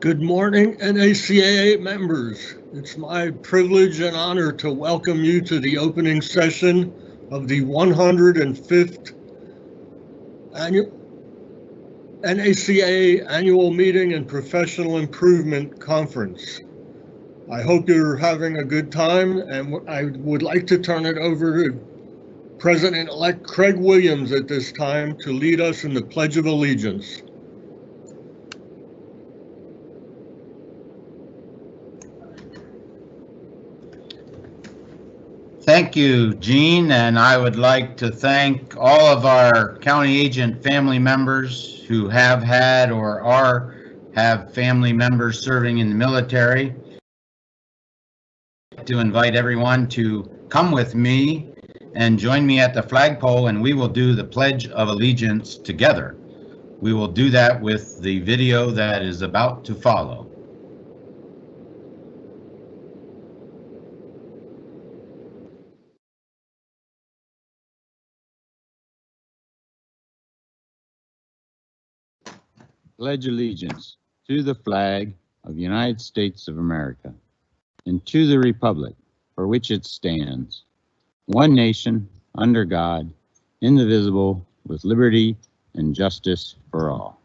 Good morning, NACAA members. It's my privilege and honor to welcome you to the opening session of the 105th annual NACAA Annual Meeting and Professional Improvement Conference. I hope you're having a good time, and I would like to turn it over to President-elect Craig Williams at this time to lead us in the Pledge of Allegiance. Thank you, Gene, and I would like to thank all of our county agent family members who have had or have family members serving in the military. I'd like to invite everyone to come with me and join me at the flagpole, and we will do the Pledge of Allegiance together. We will do that with the video that is about to follow. Pledge allegiance to the flag of the United States of America and to the republic for which it stands, one nation, under God, indivisible, with liberty and justice for all.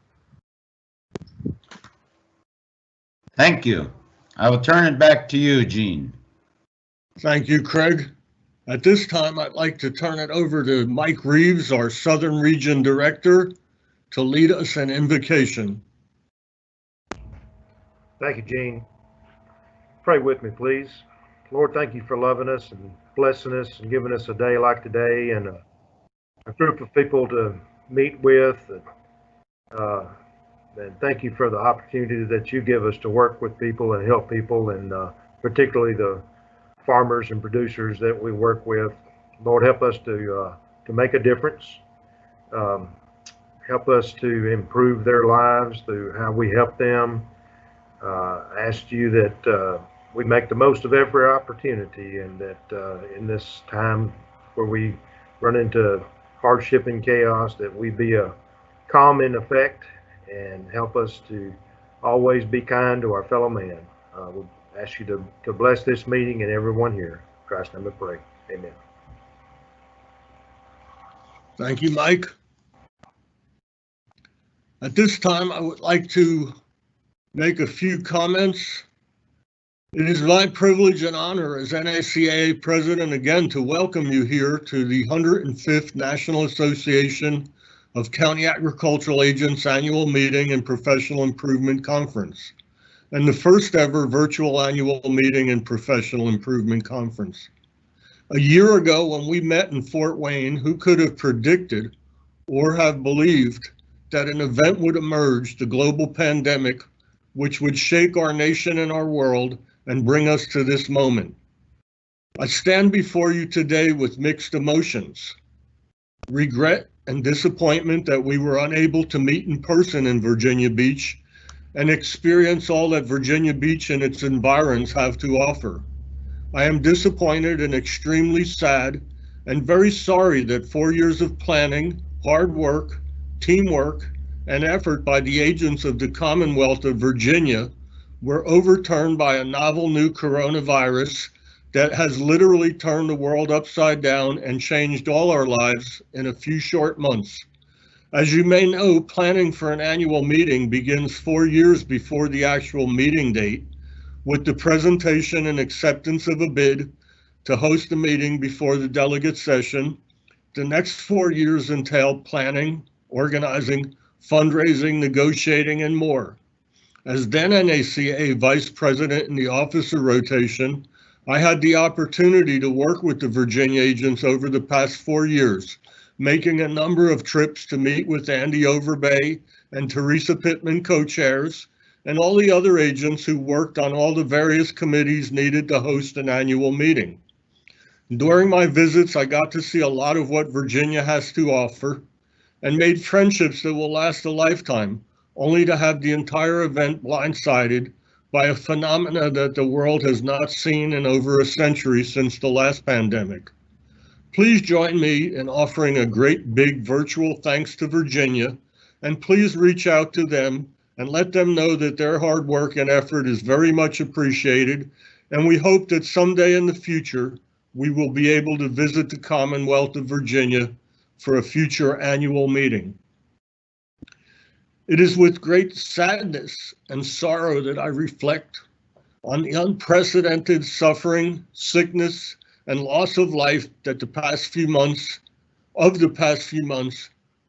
Thank you. I will turn it back to you, Gene. Thank you, Craig. At this time, I'd like to turn it over to Mike Reeves, our Southern Region Director, to lead us in invocation. Thank you, Gene. Pray with me, please. Lord, thank you for loving us and blessing us and giving us a day like today and a group of people to meet with. And thank you for the opportunity that you give us to work with people and help people, and particularly the farmers and producers that we work with. Lord, help us to make a difference. Help us to improve their lives through how we help them. Ask you that we make the most of every opportunity, and that in this time where we run into hardship and chaos, that we be a calm in effect and help us to always be kind to our fellow man. We ask you to bless this meeting and everyone here. In Christ's name we pray. Amen. Thank you, Mike. At this time, I would like to make a few comments. It is my privilege and honor as NACAA President again to welcome you here to the 105th National Association of County Agricultural Agents Annual Meeting and Professional Improvement Conference. and the first ever virtual annual meeting and professional improvement conference. A year ago, when we met in Fort Wayne, who could have predicted or have believed that an event would emerge, the global pandemic, which would shake our nation and our world and bring us to this moment? I stand before you today with mixed emotions, regret and disappointment that we were unable to meet in person in Virginia Beach and experience all that Virginia Beach and its environs have to offer. I am disappointed and extremely sad and very sorry that 4 years of planning, hard work, teamwork, and effort by the agents of the Commonwealth of Virginia were overturned by a novel new coronavirus that has literally turned the world upside down and changed all our lives in a few short months. As you may know, planning for an annual meeting begins 4 years before the actual meeting date, with the presentation and acceptance of a bid to host a meeting before the delegate session. The next 4 years entail planning, organizing, fundraising, negotiating, and more. As then NACAA Vice President in the Office of Rotation, I had the opportunity to work with the Virginia agents over the past 4 years, making a number of trips to meet with Andy Overbay and Teresa Pittman co-chairs, and all the other agents who worked on all the various committees needed to host an annual meeting. During my visits, I got to see a lot of what Virginia has to offer and made friendships that will last a lifetime, only to have the entire event blindsided by a phenomena that the world has not seen in over a century since the last pandemic. Please join me in offering a great big virtual thanks to Virginia, and please reach out to them and let them know that their hard work and effort is very much appreciated, and we hope that someday in the future, we will be able to visit the Commonwealth of Virginia for a future annual meeting. It is with great sadness and sorrow that I reflect on the unprecedented suffering, sickness, and loss of life that the past few months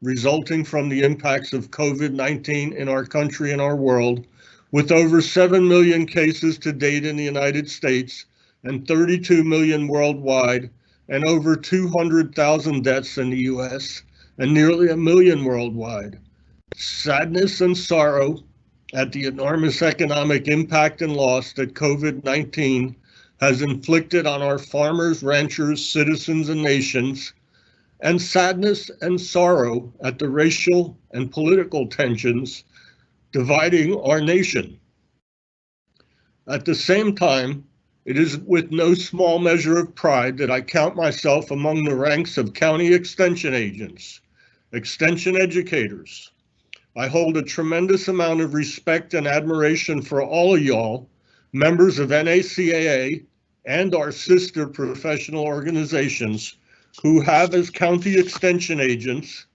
resulting from the impacts of COVID-19 in our country and our world, with over 7 million cases to date in the United States and 32 million worldwide, and over 200,000 deaths in the US and nearly 1 million worldwide. Sadness and sorrow at the enormous economic impact and loss that COVID-19 has inflicted on our farmers, ranchers, citizens, and nations, and sadness and sorrow at the racial and political tensions dividing our nation. At the same time, it is with no small measure of pride that I count myself among the ranks of county extension agents, extension educators. I hold a tremendous amount of respect and admiration for all of y'all, members of NACAA and our sister professional organizations, who have, as county extension agents,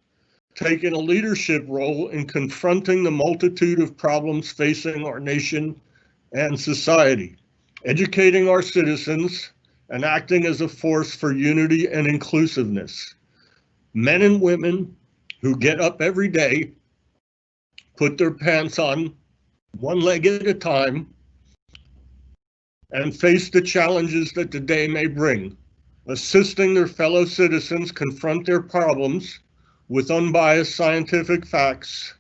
taken a leadership role in confronting the multitude of problems facing our nation and society, educating our citizens, and acting as a force for unity and inclusiveness. Men and women who get up every day, put their pants on one leg at a time, and face the challenges that the day may bring, assisting their fellow citizens confront their problems with unbiased scientific facts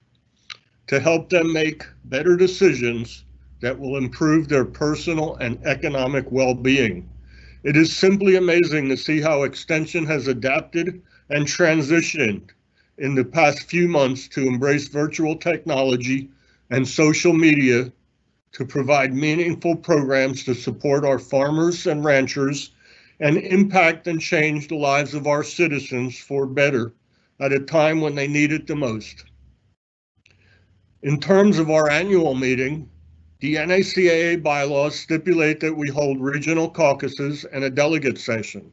to help them make better decisions that will improve their personal and economic well-being. It is simply amazing to see how Extension has adapted and transitioned in the past few months to embrace virtual technology and social media to provide meaningful programs to support our farmers and ranchers and impact and change the lives of our citizens for better at a time when they need it the most. In terms of our annual meeting, the NACAA bylaws stipulate that we hold regional caucuses and a delegate session.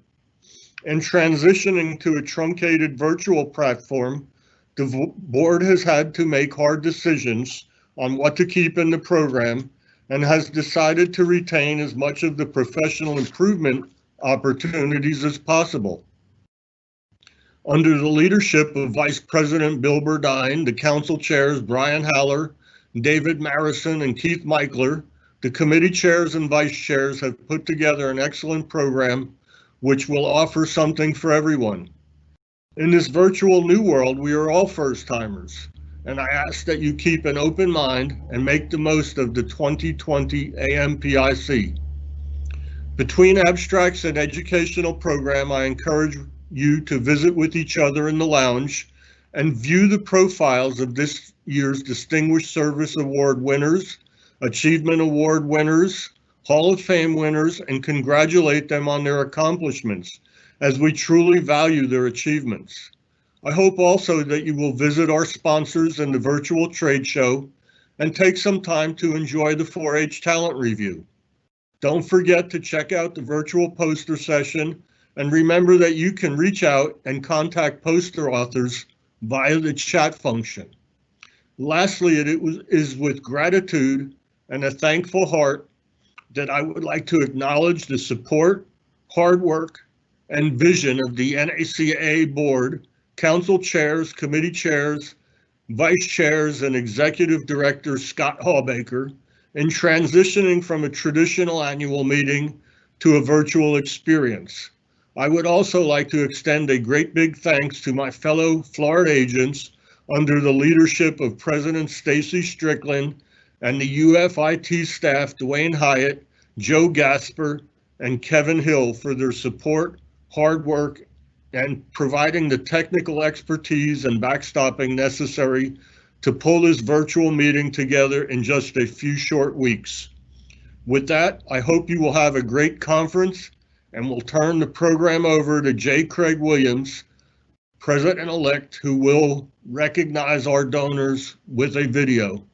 In transitioning to a truncated virtual platform, the board has had to make hard decisions on what to keep in the program and has decided to retain as much of the professional improvement opportunities as possible. Under the leadership of Vice President Bill Burdine, the council chairs Brian Haller David Marison and Keith Michler, the committee chairs and vice chairs, have put together an excellent program which will offer something for everyone. In this virtual new world, we are all first-timers, and I ask that you keep an open mind and make the most of the 2020 AMPIC. Between abstracts and educational program, I encourage you to visit with each other in the lounge and view the profiles of this year's Distinguished Service Award winners, Achievement Award winners, Hall of Fame winners, and congratulate them on their accomplishments, as we truly value their achievements. I hope also that you will visit our sponsors in the virtual trade show and take some time to enjoy the 4-H talent review. Don't forget to check out the virtual poster session, and remember that you can reach out and contact poster authors via the chat function. Lastly, it is with gratitude and a thankful heart that I would like to acknowledge the support, hard work, and vision of the NACAA board, council chairs, committee chairs, vice chairs, and executive director Scott Hallbaker in transitioning from a traditional annual meeting to a virtual experience. I would also like to extend a great big thanks to my fellow Florida agents under the leadership of President Stacy Strickland and the UFIT staff, Dwayne Hyatt, Joe Gasper, and Kevin Hill, for their support, hard work, and providing the technical expertise and backstopping necessary to pull this virtual meeting together in just a few short weeks. With that, I hope you will have a great conference, and we'll turn the program over to J. Craig Williams, President-elect, who will recognize our donors with a video.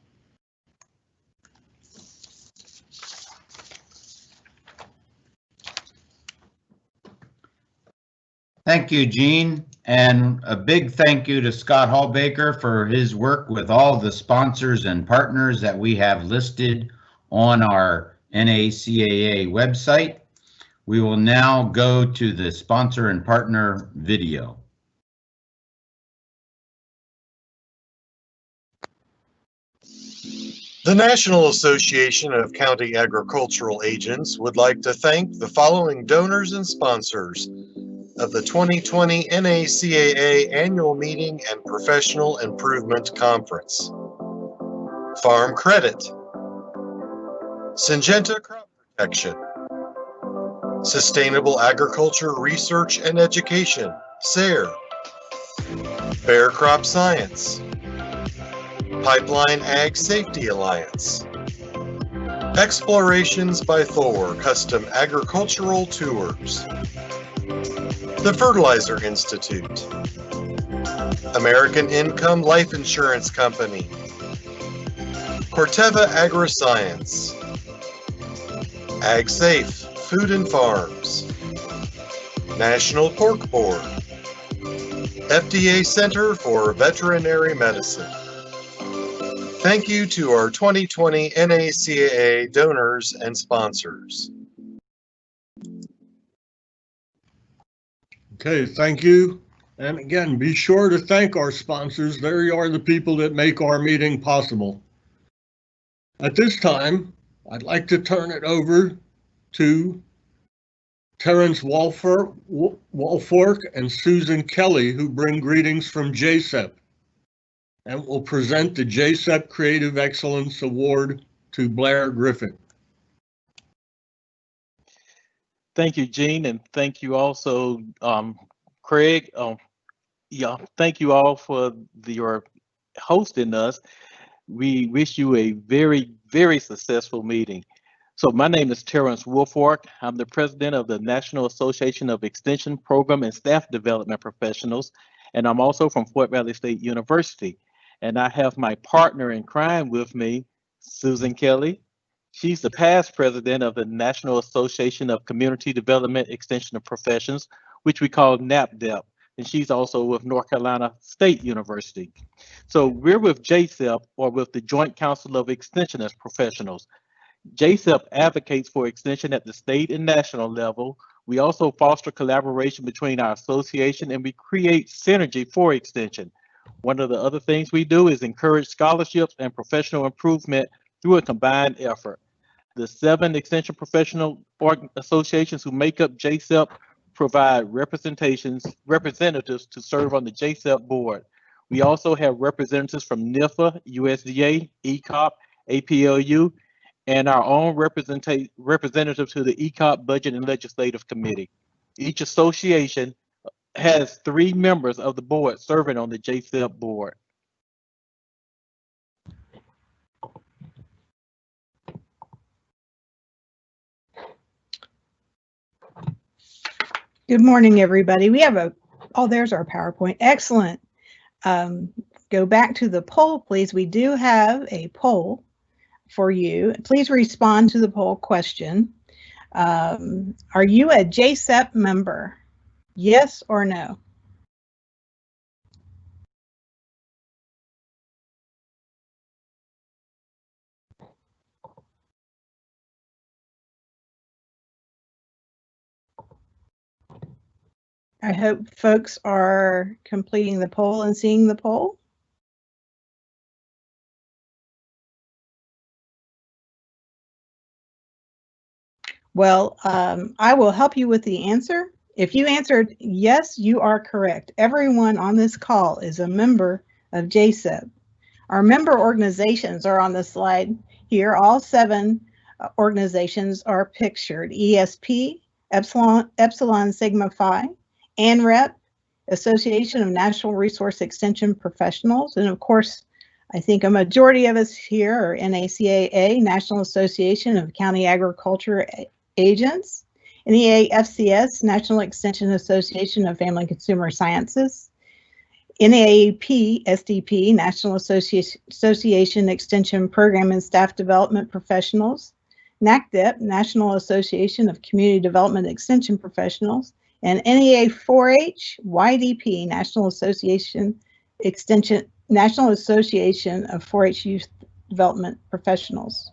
Thank you, Gene, and a big thank you to Scott Hallbaker for his work with all the sponsors and partners that we have listed on our NACAA website. We will now go to the sponsor and partner video. The National Association of County Agricultural Agents would like to thank the following donors and sponsors of the 2020 NACAA Annual Meeting and Professional Improvement Conference: Farm Credit, Syngenta Crop Protection, Sustainable Agriculture Research and Education, SARE, Bear Crop Science, Pipeline Ag Safety Alliance, Explorations by Thor Custom Agricultural Tours, the Fertilizer Institute, American Income Life Insurance Company, Corteva AgriScience, AgSafe Food and Farms, National Pork Board, FDA Center for Veterinary Medicine. Thank you to our 2020 NACAA donors and sponsors. Okay, thank you. And again, be sure to thank our sponsors. They are the people that make our meeting possible. At this time, I'd like to turn it over to Terrence Walfork and Susan Kelly, who bring greetings from JSEP, and will present the JSEP Creative Excellence Award to Blair Griffin. Thank you, Gene, and thank you also, Craig. Thank you all for your hosting us. We wish you a very, very successful meeting. So my name is Terrence Wolfork. I'm the president of the National Association of Extension Program and Staff Development Professionals, and I'm also from Fort Valley State University. And I have my partner in crime with me, Susan Kelly. She's the past president of the National Association of Community Development Extension of Professions, which we call NAPDEP, and she's also with North Carolina State University. So we're with JSEP, or with the Joint Council of Extensionist Professionals. JSEP advocates for extension at the state and national level. We also foster collaboration between our association, and we create synergy for extension. One of the other things we do is encourage scholarships and professional improvement through a combined effort. The 7 extension professional associations who make up JSEP provide representatives to serve on the JSEP board. We also have representatives from NIFA, USDA, ECOP, APLU, and our own representative to the ECOP Budget and Legislative Committee. Each association has 3 members of the board serving on the JSEP board. Good morning, everybody. We have oh, there's our PowerPoint. Excellent. Go back to the poll, please. We do have a poll for you. Please respond to the poll question. Are you a JSEP member? Yes or no? I hope folks are completing the poll and seeing the poll. Well, I will help you with the answer. If you answered yes, you are correct. Everyone on this call is a member of JSEP. Our member organizations are on the slide here. All 7 organizations are pictured: ESP, Epsilon Sigma Phi, ANREP, Association of Natural Resource Extension Professionals, and of course, I think a majority of us here are NACAA, National Association of County Agriculture Agents, NEAFCS, National Extension Association of Family Consumer Sciences, NAAP, SDP, National Association Extension Program and Staff Development Professionals, NACDEP, National Association of Community Development Extension Professionals, and NEA 4-H, YDP, National Association of 4-H Youth Development Professionals.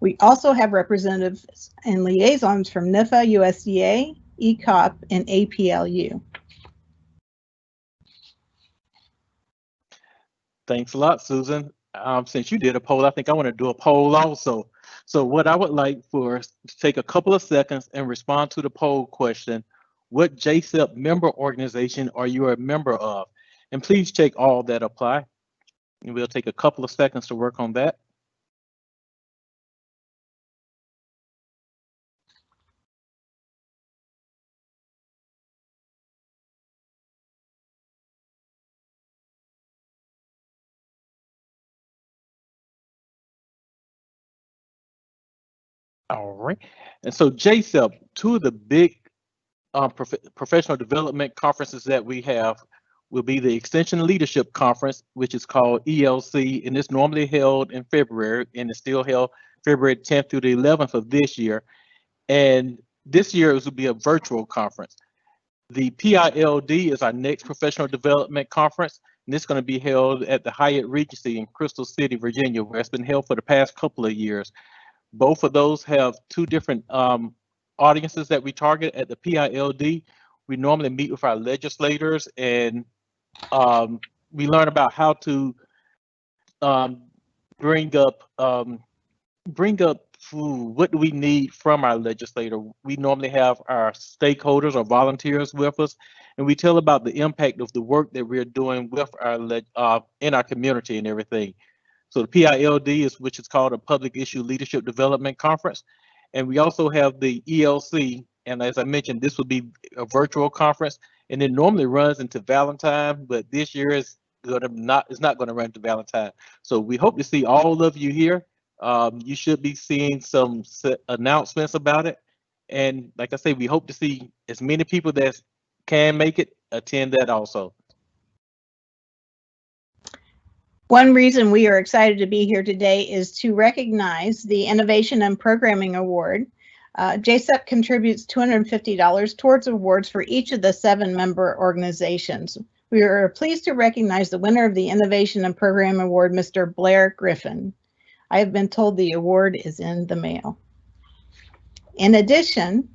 We also have representatives and liaisons from NIFA, USDA, ECOP, and APLU. Thanks a lot, Susan. Since you did a poll, I think I want to do a poll also. So what I would like for us to take a couple of seconds and respond to the poll question: what JSEP member organization are you a member of? And please check all that apply. And we'll take a couple of seconds to work on that. All right. And so JSEP, 2 of the big professional development conferences that we have will be the Extension Leadership Conference, which is called ELC, and it's normally held in February, and it's still held February 10th through the 11th of this year. And this year it will be a virtual conference. The PILD is our next professional development conference, and it's going to be held at the Hyatt Regency in Crystal City, Virginia, where it's been held for the past couple of years. Both of those have 2 different audiences that we target. At the PILD, we normally meet with our legislators, and we learn about how to bring up what do we need from our legislator. We normally have our stakeholders or volunteers with us, and we tell about the impact of the work that we're doing with our in our community and everything. So the PILD which is called a Public Issue Leadership Development Conference. And we also have the ELC. And as I mentioned, this will be a virtual conference, and it normally runs into Valentine, but this year it's not going to run to Valentine. So we hope to see all of you here. You should be seeing some announcements about it. And like I say, we hope to see as many people that can make it attend that also. One reason we are excited to be here today is to recognize the Innovation and Programming Award. JSEP contributes $250 towards awards for each of the 7 member organizations. We are pleased to recognize the winner of the Innovation and Program Award, Mr. Blair Griffin. I have been told the award is in the mail. In addition,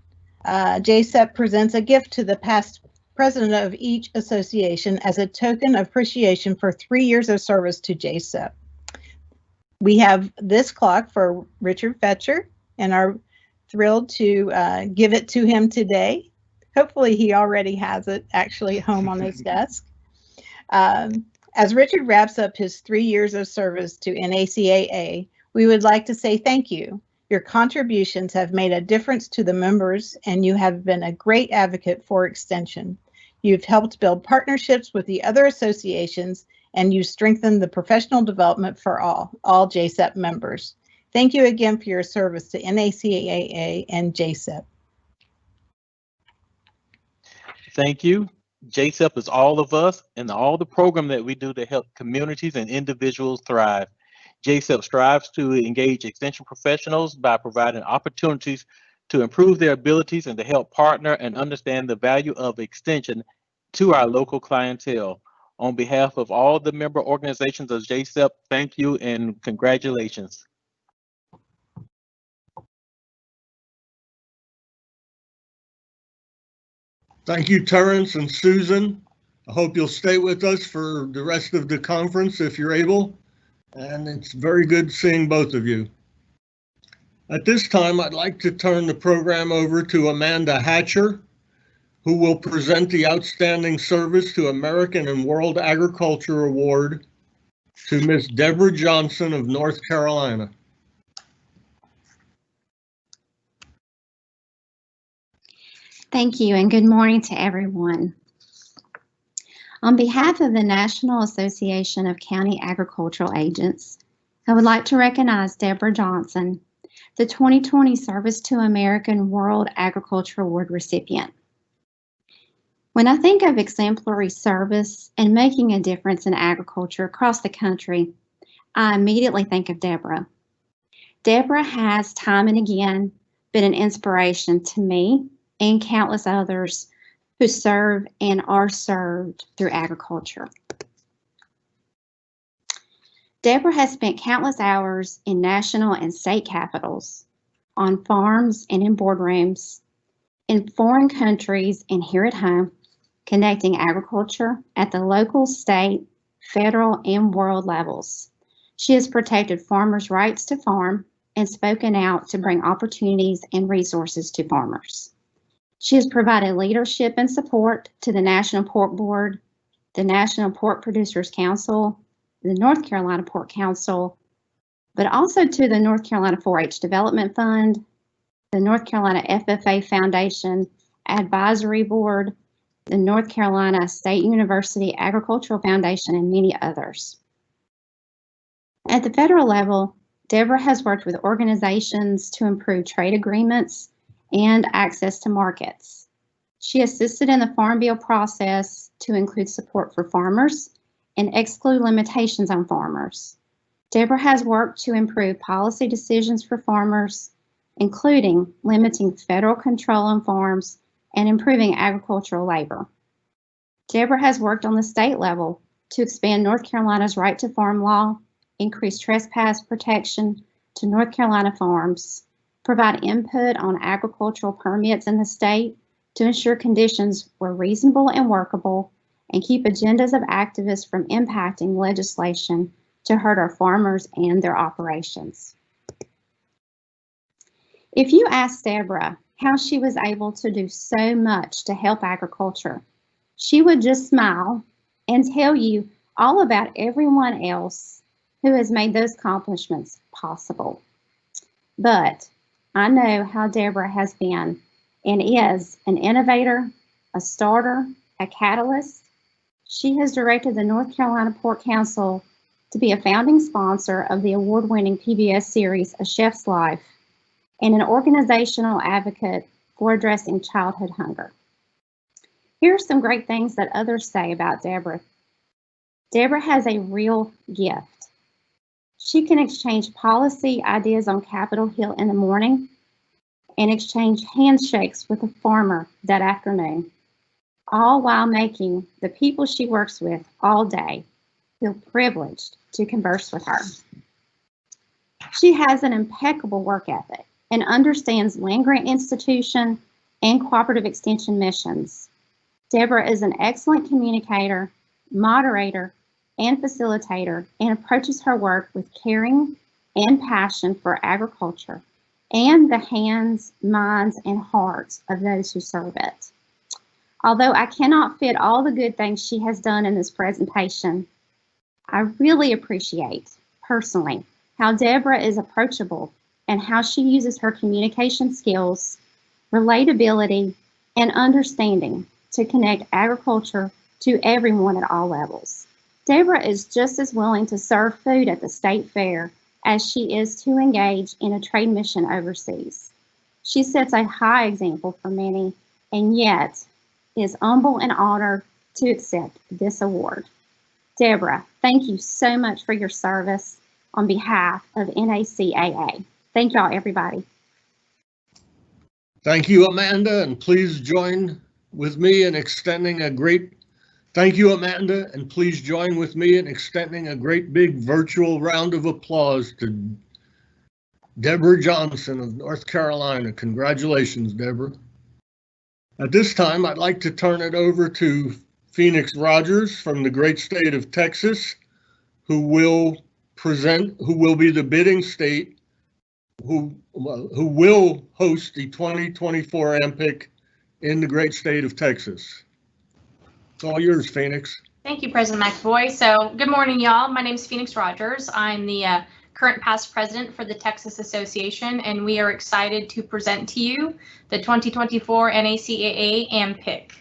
JSEP presents a gift to the past president of each association as a token of appreciation for 3 years of service to JSEP. We have this clock for Richard Fetcher and are thrilled to give it to him today. Hopefully he already has it actually at home on his desk. As Richard wraps up his 3 years of service to NACAA, we would like to say thank you. Your contributions have made a difference to the members, and you have been a great advocate for extension. You've helped build partnerships with the other associations, and you strengthened the professional development for all JSEP members. Thank you again for your service to NACAA and JSEP. Thank you. JSEP is all of us and all the program that we do to help communities and individuals thrive. JSEP strives to engage extension professionals by providing opportunities to improve their abilities and to help partner and understand the value of extension to our local clientele. On behalf of all the member organizations of JSEP, thank you and congratulations. Thank you, Terrence and Susan. I hope you'll stay with us for the rest of the conference if you're able. And it's very good seeing both of you. At this time, I'd like to turn the program over to Amanda Hatcher, who will present the Outstanding Service to American and World Agriculture Award to Miss Deborah Johnson of North Carolina. Thank you, and good morning to everyone. On behalf of the National Association of County Agricultural Agents, I would like to recognize Deborah Johnson, the 2020 Service to American World Agriculture Award recipient. When I think of exemplary service and making a difference in agriculture across the country, I immediately think of Deborah. Deborah has time and again been an inspiration to me and countless others who serve and are served through agriculture. Deborah has spent countless hours in national and state capitals, on farms and in boardrooms, in foreign countries and here at home, connecting agriculture at the local, state, federal, and world levels. She has protected farmers' rights to farm and spoken out to bring opportunities and resources to farmers. She has provided leadership and support to the National Pork Board, the National Pork Producers Council, the North Carolina Pork Council, but also to the North Carolina 4-H Development Fund, the North Carolina FFA Foundation Advisory Board, the North Carolina State University Agricultural Foundation, and many others. At the federal level, Deborah has worked with organizations to improve trade agreements and access to markets. She assisted in the Farm Bill process to include support for farmers and exclude limitations on farmers. Deborah has worked to improve policy decisions for farmers, including limiting federal control on farms and improving agricultural labor. Deborah has worked on the state level to expand North Carolina's right to farm law, increase trespass protection to North Carolina farms, provide input on agricultural permits in the state to ensure conditions were reasonable and workable, and keep agendas of activists from impacting legislation to hurt our farmers and their operations. If you ask Deborah how she was able to do so much to help agriculture, she would just smile and tell you all about everyone else who has made those accomplishments possible. But I know how Deborah has been and is an innovator, a starter, a catalyst. She has directed the North Carolina Pork Council to be a founding sponsor of the award-winning PBS series A Chef's Life and an organizational advocate for addressing childhood hunger. Here are some great things that others say about Deborah. Deborah has a real gift. She can exchange policy ideas on Capitol Hill in the morning and exchange handshakes with a farmer that afternoon, all while making the people she works with all day feel privileged to converse with her. She has an impeccable work ethic and understands land-grant institution and cooperative extension missions. Deborah is an excellent communicator, moderator, and facilitator, and approaches her work with caring and passion for agriculture and the hands, minds, and hearts of those who serve it. Although I cannot fit all the good things she has done in this presentation, I really appreciate, personally, how Deborah is approachable and how she uses her communication skills, relatability, and understanding to connect agriculture to everyone at all levels. Deborah is just as willing to serve food at the state fair as she is to engage in a trade mission overseas. She sets a high example for many, and yet is humble and honored to accept this award. Deborah, thank you so much for your service on behalf of NACAA. Thank y'all, everybody. Thank you, Amanda, and please join with me in extending a great thank you, Amanda, and please join with me in extending a great big virtual round of applause to Deborah Johnson of North Carolina. Congratulations, Deborah. At this time, I'd like to turn it over to Phoenix Rogers from the great state of Texas, who will be the bidding state, who will host the 2024 AMPIC in the great state of Texas. It's all yours, Phoenix. Thank you, President McAvoy. So good morning, y'all. My name is Phoenix Rogers. I'm the current past president for the Texas Association, and we are excited to present to you the 2024 NACAA AMPIC.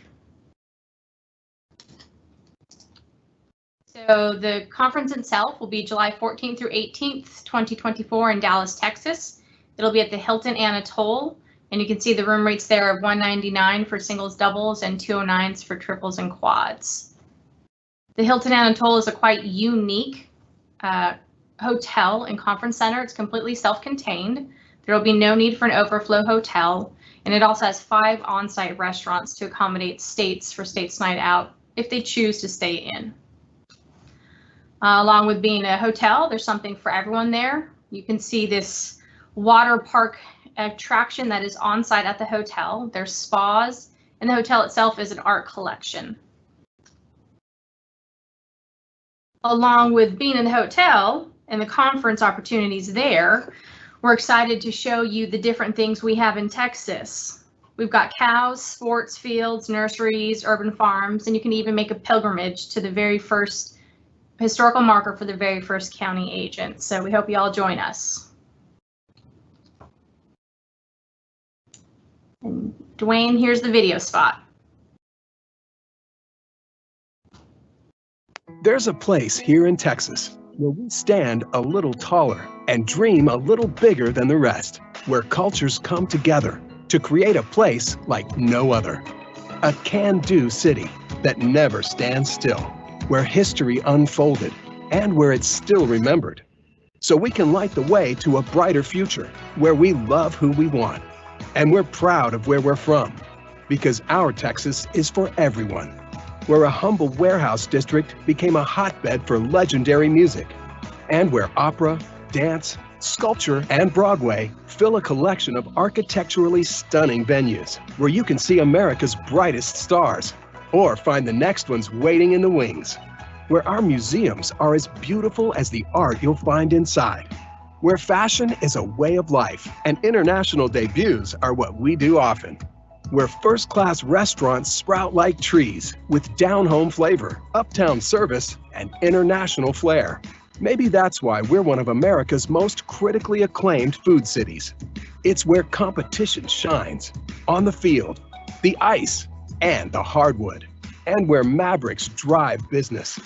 So the conference itself will be July 14th through 18th, 2024 in Dallas, Texas. It'll be at the Hilton Anatole, and you can see the room rates there of $199 for singles, doubles, and $209s for triples and quads. The Hilton Anatole is a quite unique hotel and conference center. It's completely self-contained. There will be no need for an overflow hotel, and it also has 5 on-site restaurants to accommodate states for states night out if they choose to stay in. Along with being a hotel, there's something for everyone there. You can see this water park attraction that is on site at the hotel. There's spas, and the hotel itself is an art collection. Along with being in the hotel and the conference opportunities there, we're excited to show you the different things we have in Texas. We've got cows, sports fields, nurseries, urban farms, and you can even make a pilgrimage to the very first historical marker for the very first county agent. So we hope you all join us. And Dwayne, here's the video spot. There's a place here in Texas where we stand a little taller and dream a little bigger than the rest, where cultures come together to create a place like no other. A can-do city that never stands still, where history unfolded and where it's still remembered. So we can light the way to a brighter future where we love who we want. And we're proud of where we're from, because our Texas is for everyone, where a humble warehouse district became a hotbed for legendary music, and where opera, dance, sculpture, and Broadway fill a collection of architecturally stunning venues, where you can see America's brightest stars, or find the next ones waiting in the wings, where our museums are as beautiful as the art you'll find inside, where fashion is a way of life and international debuts are what we do often, where first-class restaurants sprout like trees with down-home flavor, uptown service, and international flair. Maybe that's why we're one of America's most critically acclaimed food cities. It's where competition shines, on the field, the ice, and the hardwood, and where Mavericks drive business,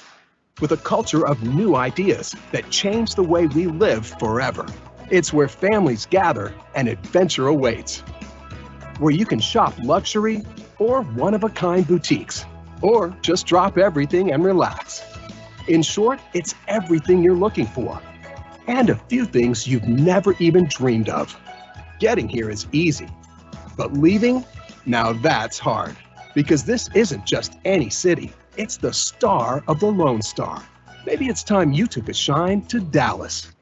with a culture of new ideas that change the way we live forever. It's where families gather and adventure awaits, where you can shop luxury or one-of-a-kind boutiques, or just drop everything and relax. In short, it's everything you're looking for, and a few things you've never even dreamed of. Getting here is easy, but leaving? Now that's hard, because this isn't just any city. It's the star of the Lone Star. Maybe it's time you took a shine to Dallas.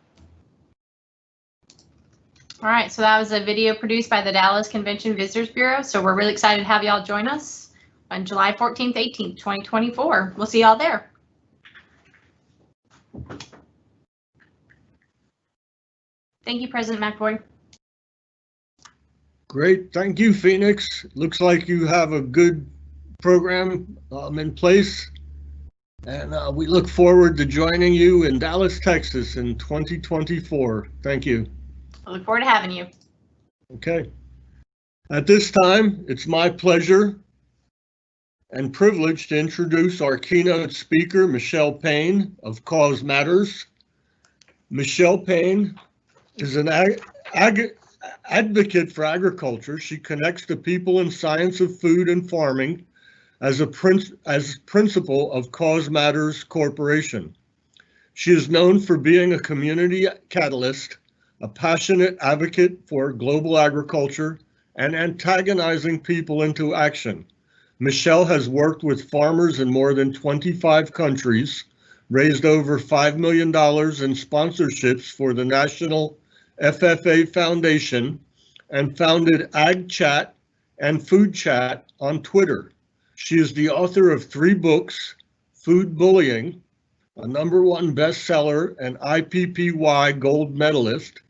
All right, so that was a video produced by the Dallas Convention Visitors Bureau. So we're really excited to have y'all join us. on July 14th, 18th, 2024. We'll see y'all there. Thank you, President McBoy. Great. Thank you, Phoenix. Looks like you have a good program in place. And we look forward to joining you in Dallas, Texas in 2024. Thank you. I look forward to having you. Okay. At this time, it's my pleasure and privilege to introduce our keynote speaker, Michele Payn of Cause Matters. Michele Payn is an advocate for agriculture. She connects the people in science of food and farming as principal of Cause Matters Corporation. She is known for being a community catalyst, a passionate advocate for global agriculture, and antagonizing people into action. Michele has worked with farmers in more than 25 countries, raised over $5 million in sponsorships for the National FFA Foundation, and founded Ag Chat and Food Chat on Twitter. She is the author of 3 books, Food Bullying, a #1 bestseller and IPPY gold medalist,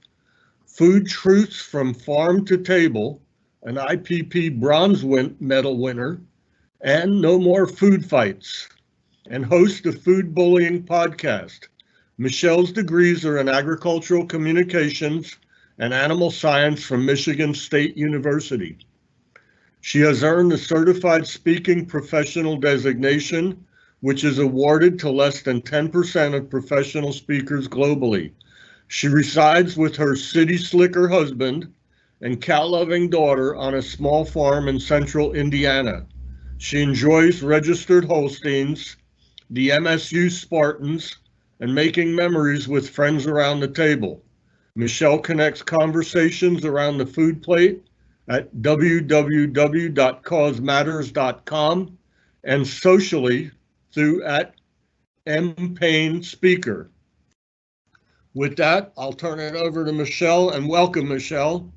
Food Truths from Farm to Table, an IPP bronze medal winner, and No More Food Fights, and hosts the Food Bullying podcast. Michele's degrees are in agricultural communications and animal science from Michigan State University. She has earned the Certified Speaking Professional designation, which is awarded to less than 10% of professional speakers globally. She resides with her city slicker husband and cow-loving daughter on a small farm in central Indiana. She enjoys registered Holsteins, the MSU Spartans, and making memories with friends around the table. Michele connects conversations around the food plate at www.causematters.com and socially through @MPayneSpeaker. With that, I'll turn it over to Michele, and welcome, Michele.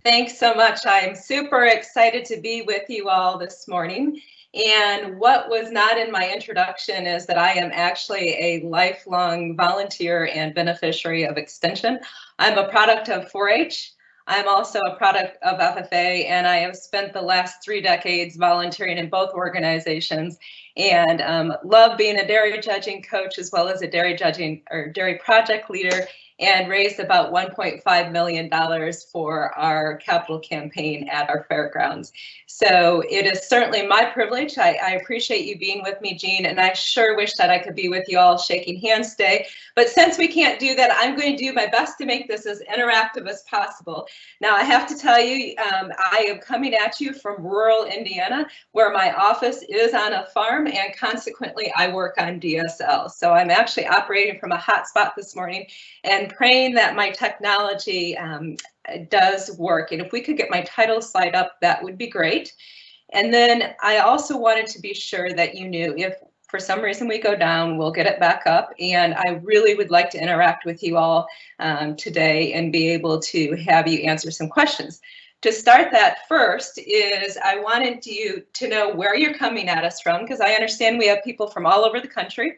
Thanks so much. I'm super excited to be with you all this morning. And what was not in my introduction is that I am actually a lifelong volunteer and beneficiary of Extension. I'm a product of 4-H. I'm also a product of FFA, and I have spent the last 3 decades volunteering in both organizations, and love being a dairy judging coach as well as a dairy project leader, and raised about $1.5 million for our capital campaign at our fairgrounds. So it is certainly my privilege. I appreciate you being with me, Jean, and I sure wish that I could be with you all shaking hands today. But since we can't do that, I'm going to do my best to make this as interactive as possible. Now, I have to tell you, I am coming at you from rural Indiana, where my office is on a farm, and consequently, I work on DSL. So I'm actually operating from a hotspot this morning and praying that my technology does work. And if we could get my title slide up, that would be great. And then I also wanted to be sure that you knew if for some reason we go down, we'll get it back up. And I really would like to interact with you all today and be able to have you answer some questions. To start that first is I wanted you to know where you're coming at us from, because I understand we have people from all over the country.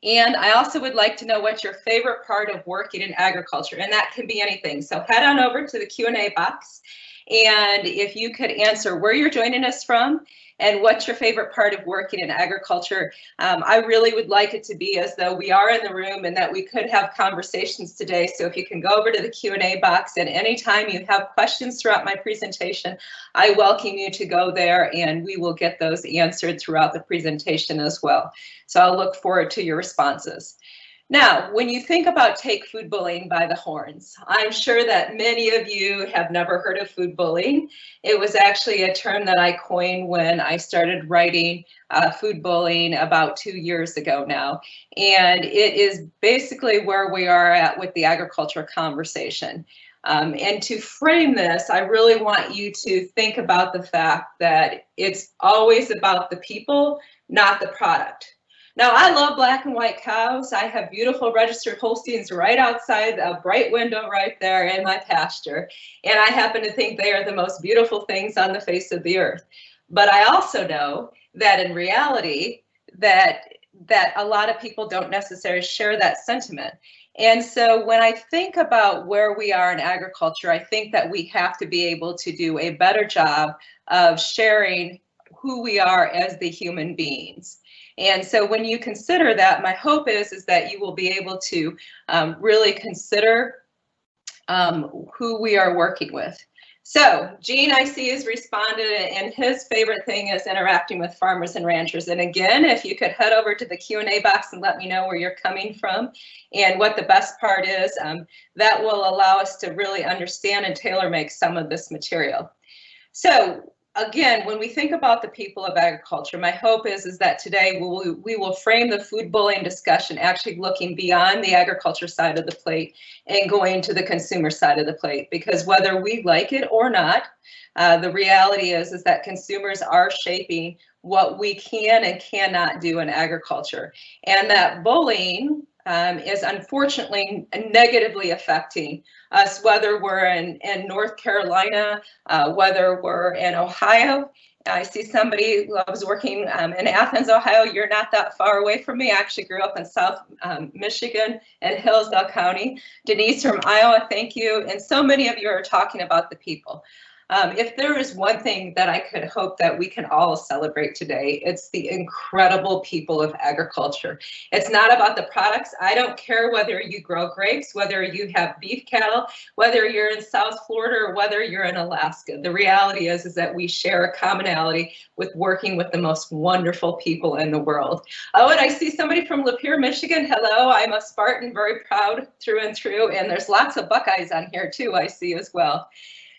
And I also would like to know what your favorite part of working in agriculture, and that can be anything. So head on over to the Q&A box, and if you could answer where you're joining us from and what's your favorite part of working in agriculture. I really would like it to be as though we are in the room and that we could have conversations today. So if you can go over to the Q&A box, and anytime you have questions throughout my presentation, I welcome you to go there, and we will get those answered throughout the presentation as well. So I'll look forward to your responses. Now, when you think about take food bullying by the horns, I'm sure that many of you have never heard of food bullying. It was actually a term that I coined when I started writing food bullying about 2 years ago now. And it is basically where we are at with the agriculture conversation. And to frame this, I really want you to think about the fact that it's always about the people, not the product. Now, I love black and white cows. I have beautiful registered Holsteins right outside a bright window right there in my pasture. And I happen to think they are the most beautiful things on the face of the earth. But I also know that in reality, that a lot of people don't necessarily share that sentiment. And so when I think about where we are in agriculture, I think that we have to be able to do a better job of sharing who we are as the human beings. And so when you consider that, my hope is that you will be able to really consider who we are working with. So Gene, I see, has responded, and his favorite thing is interacting with farmers and ranchers. And again, if you could head over to the Q&A box and let me know where you're coming from and what the best part is, that will allow us to really understand and tailor make some of this material. So again, when we think about the people of agriculture, my hope is that today we will frame the food bullying discussion actually looking beyond the agriculture side of the plate and going to the consumer side of the plate, because whether we like it or not, the reality is that consumers are shaping what we can and cannot do in agriculture, and that bullying is unfortunately negatively affecting us, whether we're in North Carolina, whether we're in Ohio. I see somebody who was working in Athens, Ohio. You're not that far away from me. I actually grew up in South Michigan and Hillsdale County. Denise from Iowa, thank you. And so many of you are talking about the people. If there is one thing that I could hope that we can all celebrate today, it's the incredible people of agriculture. It's not about the products. I don't care whether you grow grapes, whether you have beef cattle, whether you're in South Florida or whether you're in Alaska. The reality is that we share a commonality with working with the most wonderful people in the world. Oh, and I see somebody from Lapeer, Michigan. Hello, I'm a Spartan, very proud through and through. And there's lots of Buckeyes on here too, I see as well.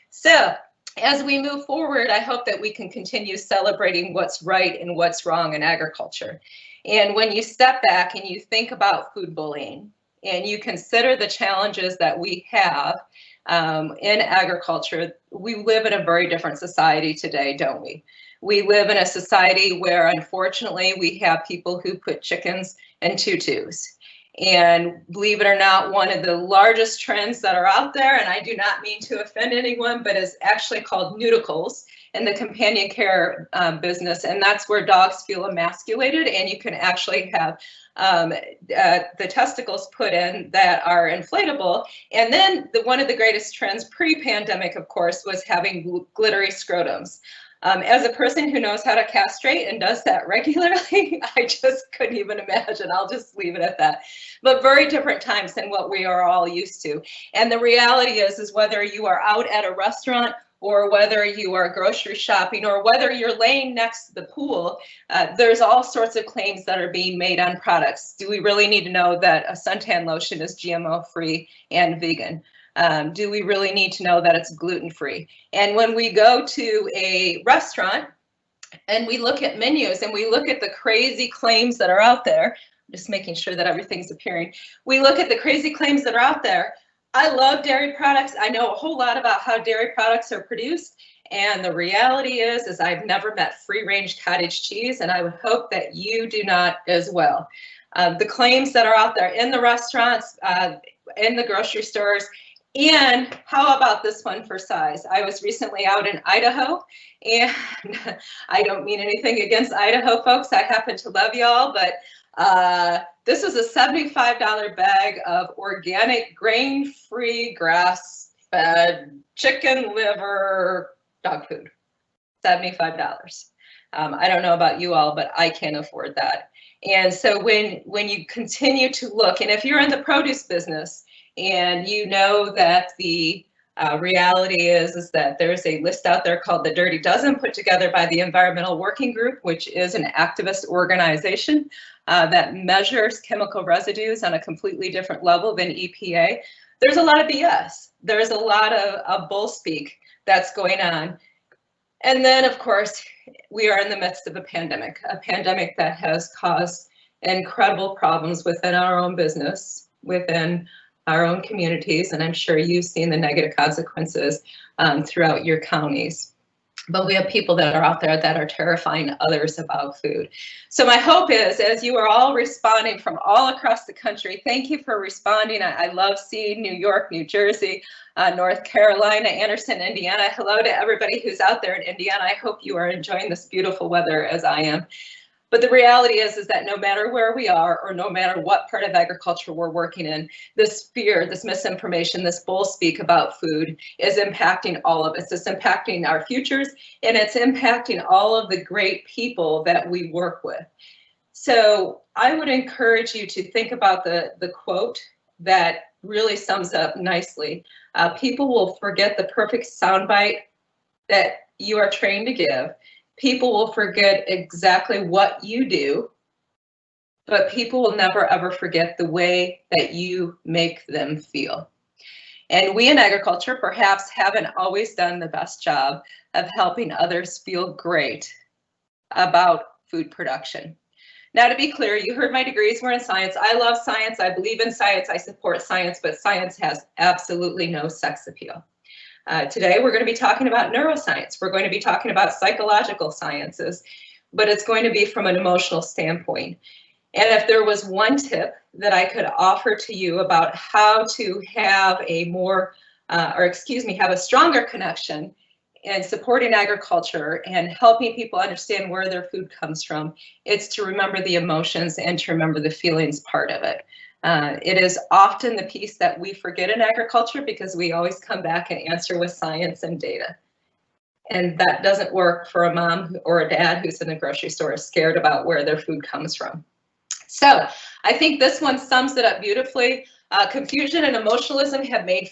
So, as we move forward, I hope that we can continue celebrating what's right and what's wrong in agriculture. And when you step back and you think about food bullying and you consider the challenges that we have in agriculture, we live in a very different society today, don't we? We live in a society where, unfortunately, we have people who put chickens in tutus. And believe it or not, one of the largest trends that are out there, and I do not mean to offend anyone, but is actually called nudicles in the companion care business. And that's where dogs feel emasculated, and you can actually have the testicles put in that are inflatable. And then one of the greatest trends pre-pandemic, of course, was having glittery scrotums. As a person who knows how to castrate and does that regularly, I just couldn't even imagine. I'll just leave it at that. But very different times than what we are all used to. And the reality is whether you are out at a restaurant or whether you are grocery shopping or whether you're laying next to the pool, there's all sorts of claims that are being made on products. Do we really need to know that a suntan lotion is GMO-free and vegan? Do we really need to know that it's gluten-free? And when we go to a restaurant and we look at menus and we look at the crazy claims that are out there, just making sure that everything's appearing. We look at the crazy claims that are out there. I love dairy products. I know a whole lot about how dairy products are produced. And the reality is I've never met free-range cottage cheese, and I would hope that you do not as well. The claims that are out there in the restaurants, in the grocery stores. And how about this one for size? I was recently out in Idaho, and I don't mean anything against Idaho folks. I happen to love y'all, but this was a $75 bag of organic, grain-free, grass-fed chicken liver dog food. $75. I don't know about you all, but I can't afford that. And so when you continue to look, and if you're in the produce business, and you know that the reality is that there's a list out there called the Dirty Dozen put together by the Environmental Working Group, which is an activist organization that measures chemical residues on a completely different level than EPA. There's a lot of BS. There's a lot of bull speak that's going on. And then, of course, we are in the midst of a pandemic that has caused incredible problems within our own business, within our own communities, and I'm sure you've seen the negative consequences throughout your counties. but we have people that are out there that are terrifying others about food. So my hope is, as you are all responding from all across the country, thank you for responding. I love seeing New York, New Jersey, North Carolina, Anderson, Indiana. Hello to everybody who's out there in Indiana. I hope you are enjoying this beautiful weather as I am. But the reality is that no matter where we are, or no matter what part of agriculture we're working in, this fear, this misinformation, this bull speak about food is impacting all of us. It's impacting our futures, and it's impacting all of the great people that we work with. So I would encourage you to think about the quote that really sums up nicely. People will forget the perfect soundbite that you are trained to give. People will forget exactly what you do, but people will never ever forget the way that you make them feel. And we in agriculture perhaps haven't always done the best job of helping others feel great about food production. Now, to be clear, you heard my degrees were in science. I love science. I believe in science. I support science, but science has absolutely no sex appeal. Today, we're going to be talking about neuroscience. We're going to be talking about psychological sciences, but it's going to be from an emotional standpoint. And if there was one tip that I could offer to you about how to have a more, have a stronger connection in supporting agriculture and helping people understand where their food comes from, it's to remember the emotions and to remember the feelings part of it. It is often the piece that we forget in agriculture because we always come back and answer with science and data. And that doesn't work for a mom or a dad who's in the grocery store scared about where their food comes from. So I think this one sums it up beautifully. Confusion and emotionalism have made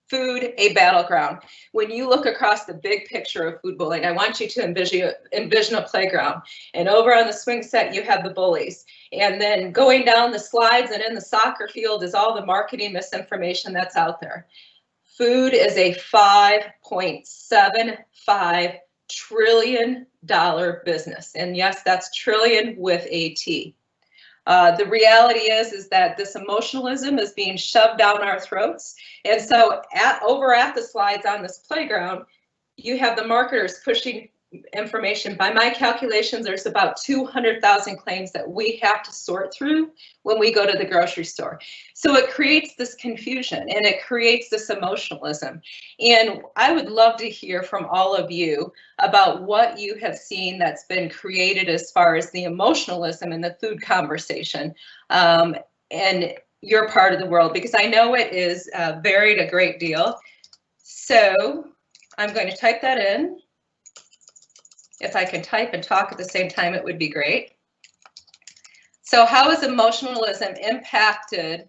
food a battleground. When you look across the big picture of food bullying, I want you to envision a playground. And over on the swing set, you have the bullies. And then going down the slides and in the soccer field is all the marketing misinformation that's out there. Food is a $5.75 trillion business. And yes, that's trillion with a T. The reality is that this emotionalism is being shoved down our throats. And so over at the slides on this playground, you have the marketers pushing information. By my calculations, there's about 200,000 claims that we have to sort through when we go to the grocery store. So it creates this confusion and it creates this emotionalism. And I would love to hear from all of you about what you have seen that's been created as far as the emotionalism in the food conversation and your part of the world, because I know it is varied a great deal. So I'm going to type that in. If I can type and talk at the same time, it would be great. So how has emotionalism impacted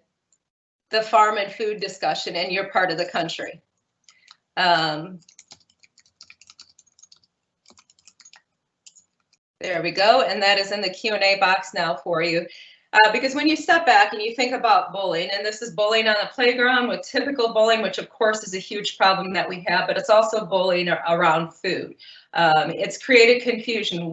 the farm and food discussion in your part of the country? There we go, and that is in the Q&A box now for you. Because when you step back and you think about bullying, and this is bullying on the playground with typical bullying, which of course is a huge problem that we have, but it's also bullying around food. It's created confusion.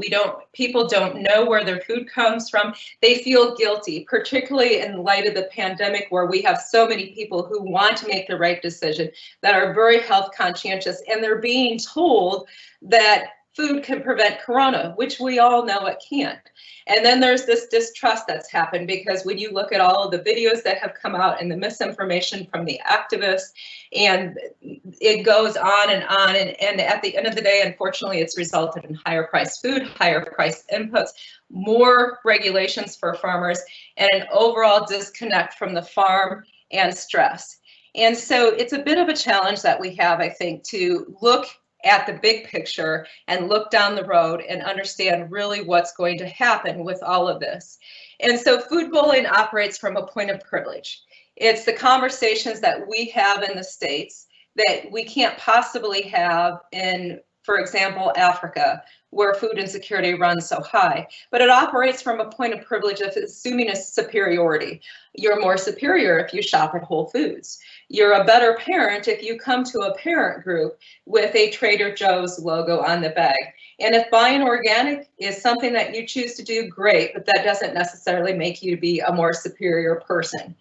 People don't know where their food comes from. They feel guilty, particularly in light of the pandemic, where we have so many people who want to make the right decision, that are very health conscientious, and they're being told that food can prevent corona, which we all know it can't. And then there's this distrust that's happened, because when you look at all of the videos that have come out and the misinformation from the activists, and it goes on, and at the end of the day, unfortunately, it's resulted in higher priced food, higher priced inputs, more regulations for farmers, and an overall disconnect from the farm and stress. And so it's a bit of a challenge that we have, I think, to look at the big picture and look down the road and understand really what's going to happen with all of this. And so food bullying operates from a point of privilege. It's the conversations that we have in the States that we can't possibly have in, for example, Africa, where food insecurity runs so high. But it operates from a point of privilege of assuming a superiority. You're more superior if you shop at Whole Foods. You're a better parent if you come to a parent group with a Trader Joe's logo on the bag. And if buying organic is something that you choose to do, great, but that doesn't necessarily make you to be a more superior person.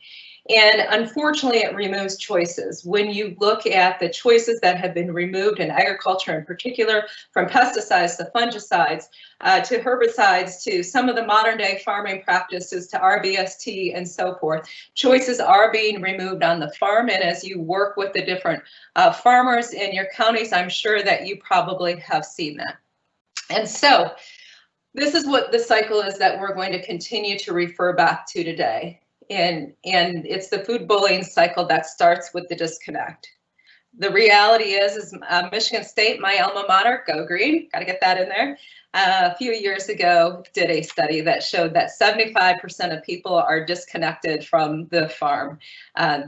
And unfortunately, it removes choices. When you look at the choices that have been removed in agriculture in particular, from pesticides to fungicides, to herbicides, to some of the modern day farming practices, to RBST and so forth, choices are being removed on the farm. And as you work with the different farmers in your counties, I'm sure that you probably have seen that. And so this is what the cycle is that we're going to continue to refer back to today. And it's the food bullying cycle that starts with the disconnect. The reality is Michigan State, my alma mater, go green, got to get that in there, a few years ago did a study that showed that 75% of people are disconnected from the farm.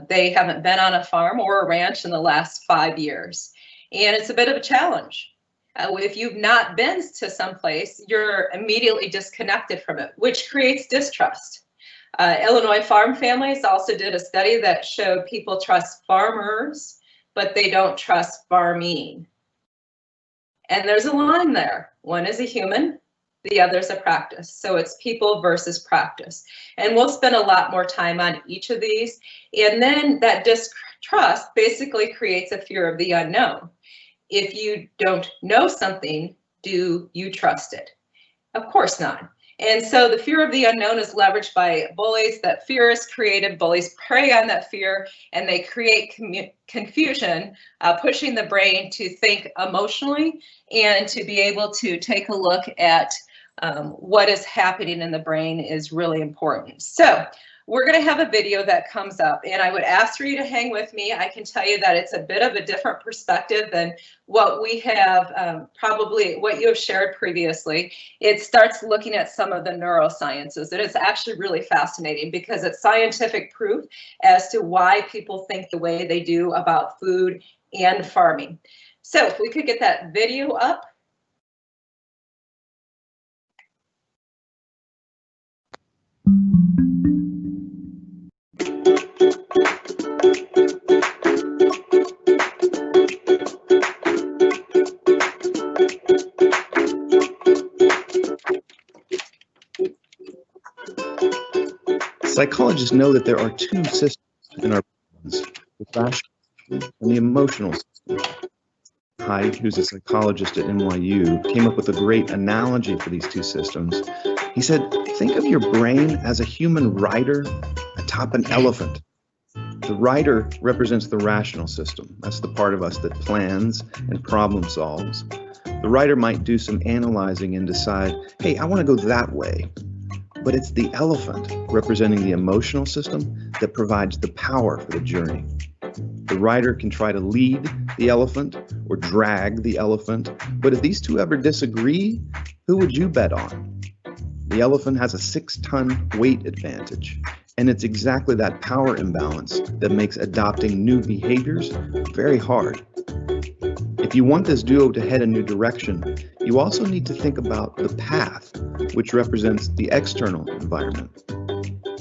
They haven't been on a farm or a ranch in the last 5 years. And it's a bit of a challenge. If you've not been to someplace, you're immediately disconnected from it, which creates distrust. Illinois Farm Families also did a study that showed people trust farmers, but they don't trust farming. And there's a line there. One is a human, the other is a practice. So it's people versus practice. And we'll spend a lot more time on each of these. And then that distrust basically creates a fear of the unknown. If you don't know something, do you trust it? Of course not. And so the fear of the unknown is leveraged by bullies. That fear is created. Bullies prey on that fear, and they create confusion, pushing the brain to think emotionally and to be able to take a look at what is happening in the brain is really important. So we're going to have a video that comes up, and I would ask for you to hang with me. I can tell you that it's a bit of a different perspective than what we have, probably what you have shared previously. It starts looking at some of the neurosciences, and it's actually really fascinating because it's scientific proof as to why people think the way they do about food and farming. So if we could get that video up. Psychologists know that there are two systems in our brains, the rational and the emotional system. Hyde, who's a psychologist at NYU, came up with a great analogy for these two systems. He said, think of your brain as a human rider atop an elephant. The rider represents the rational system. That's the part of us that plans and problem solves. The rider might do some analyzing and decide, hey, I want to go that way. But it's the elephant, representing the emotional system, that provides the power for the journey. The rider can try to lead the elephant or drag the elephant, but if these two ever disagree, who would you bet on? The elephant has a 6-ton weight advantage, and it's exactly that power imbalance that makes adopting new behaviors very hard. If you want this duo to head a new direction, you also need to think about the path, which represents the external environment.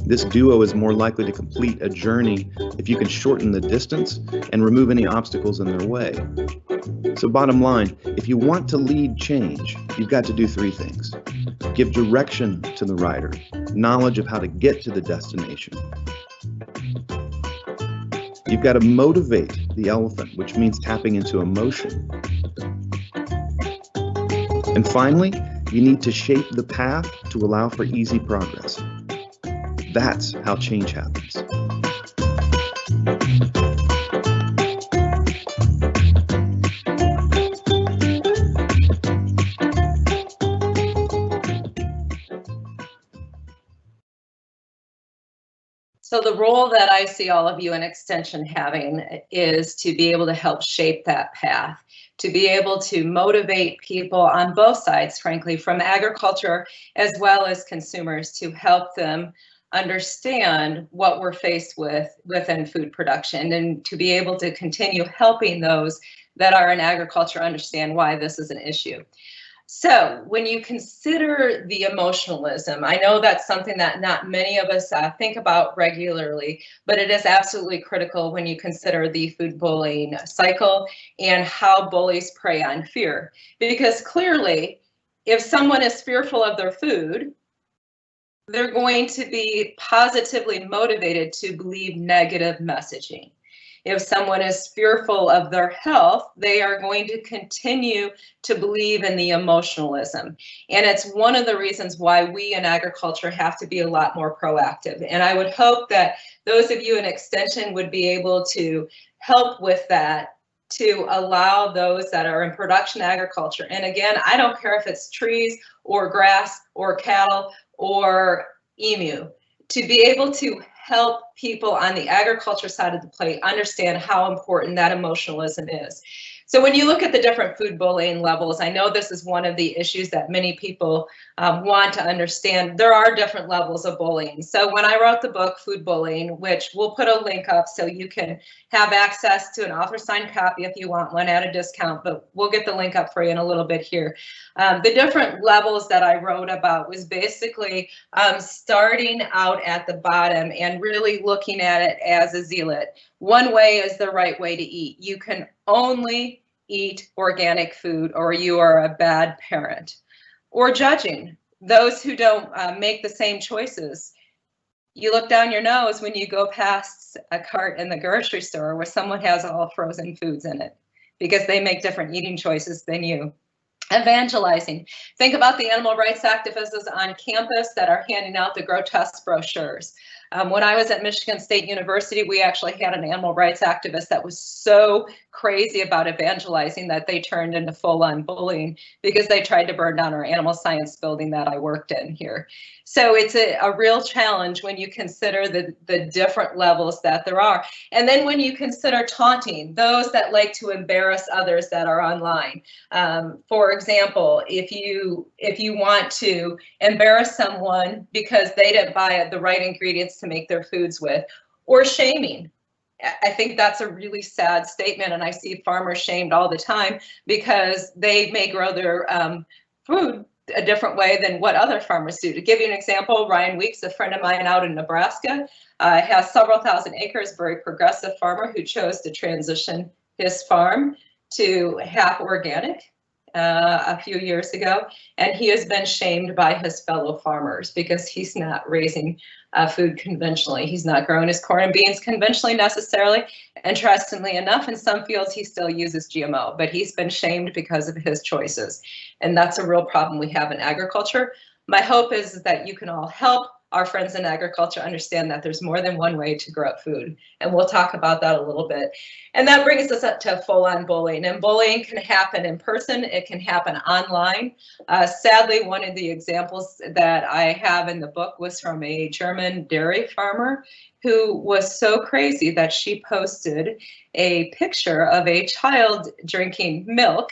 This duo is more likely to complete a journey if you can shorten the distance and remove any obstacles in their way. So bottom line, if you want to lead change, you've got to do 3 things. Give direction to the rider, knowledge of how to get to the destination. You've got to motivate the elephant, which means tapping into emotion. And finally, you need to shape the path to allow for easy progress. That's how change happens. So the role that I see all of you in Extension having is to be able to help shape that path, to be able to motivate people on both sides, frankly, from agriculture as well as consumers, to help them understand what we're faced with within food production, and to be able to continue helping those that are in agriculture understand why this is an issue. So when you consider the emotionalism, I know that's something that not many of us think about regularly, but it is absolutely critical when you consider the food bullying cycle and how bullies prey on fear. Because clearly, if someone is fearful of their food, they're going to be positively motivated to believe negative messaging. If someone is fearful of their health, they are going to continue to believe in the emotionalism. And it's one of the reasons why we in agriculture have to be a lot more proactive. And I would hope that those of you in Extension would be able to help with that, to allow those that are in production agriculture. And again, I don't care if it's trees or grass or cattle or emu, to be able to help people on the agriculture side of the plate understand how important that emotionalism is. So when you look at the different food bullying levels, I know this is one of the issues that many people want to understand. There are different levels of bullying. So when I wrote the book, Food Bullying, which we'll put a link up so you can have access to an author signed copy if you want one at a discount, but we'll get the link up for you in a little bit here. The different levels that I wrote about was basically starting out at the bottom and really looking at it as a zealot. One way is the right way to eat. You can only eat organic food or you are a bad parent. Or judging those who don't make the same choices. You look down your nose when you go past a cart in the grocery store where someone has all frozen foods in it because they make different eating choices than you. Evangelizing. Think about the animal rights activists on campus that are handing out the grotesque brochures. When I was at Michigan State University, we actually had an animal rights activist that was so crazy about evangelizing that they turned into full-on bullying because they tried to burn down our animal science building that I worked in here. So it's a real challenge when you consider the different levels that there are. And then when you consider taunting, those that like to embarrass others that are online. For example, if you want to embarrass someone because they didn't buy the right ingredients to make their foods with, or shaming. I think that's a really sad statement, and I see farmers shamed all the time because they may grow their food a different way than what other farmers do. To give you an example, Ryan Weeks, a friend of mine out in Nebraska, has several thousand acres, very progressive farmer who chose to transition his farm to half organic a few years ago, and he has been shamed by his fellow farmers because he's not raising food conventionally. He's not growing his corn and beans conventionally necessarily. Interestingly enough, in some fields he still uses GMO, but he's been shamed because of his choices. And that's a real problem we have in agriculture. My hope is that you can all help our friends in agriculture understand that there's more than one way to grow food. And we'll talk about that a little bit. And that brings us up to full-on bullying. And bullying can happen in person. It can happen online. Sadly, one of the examples that I have in the book was from a German dairy farmer who was so crazy that she posted a picture of a child drinking milk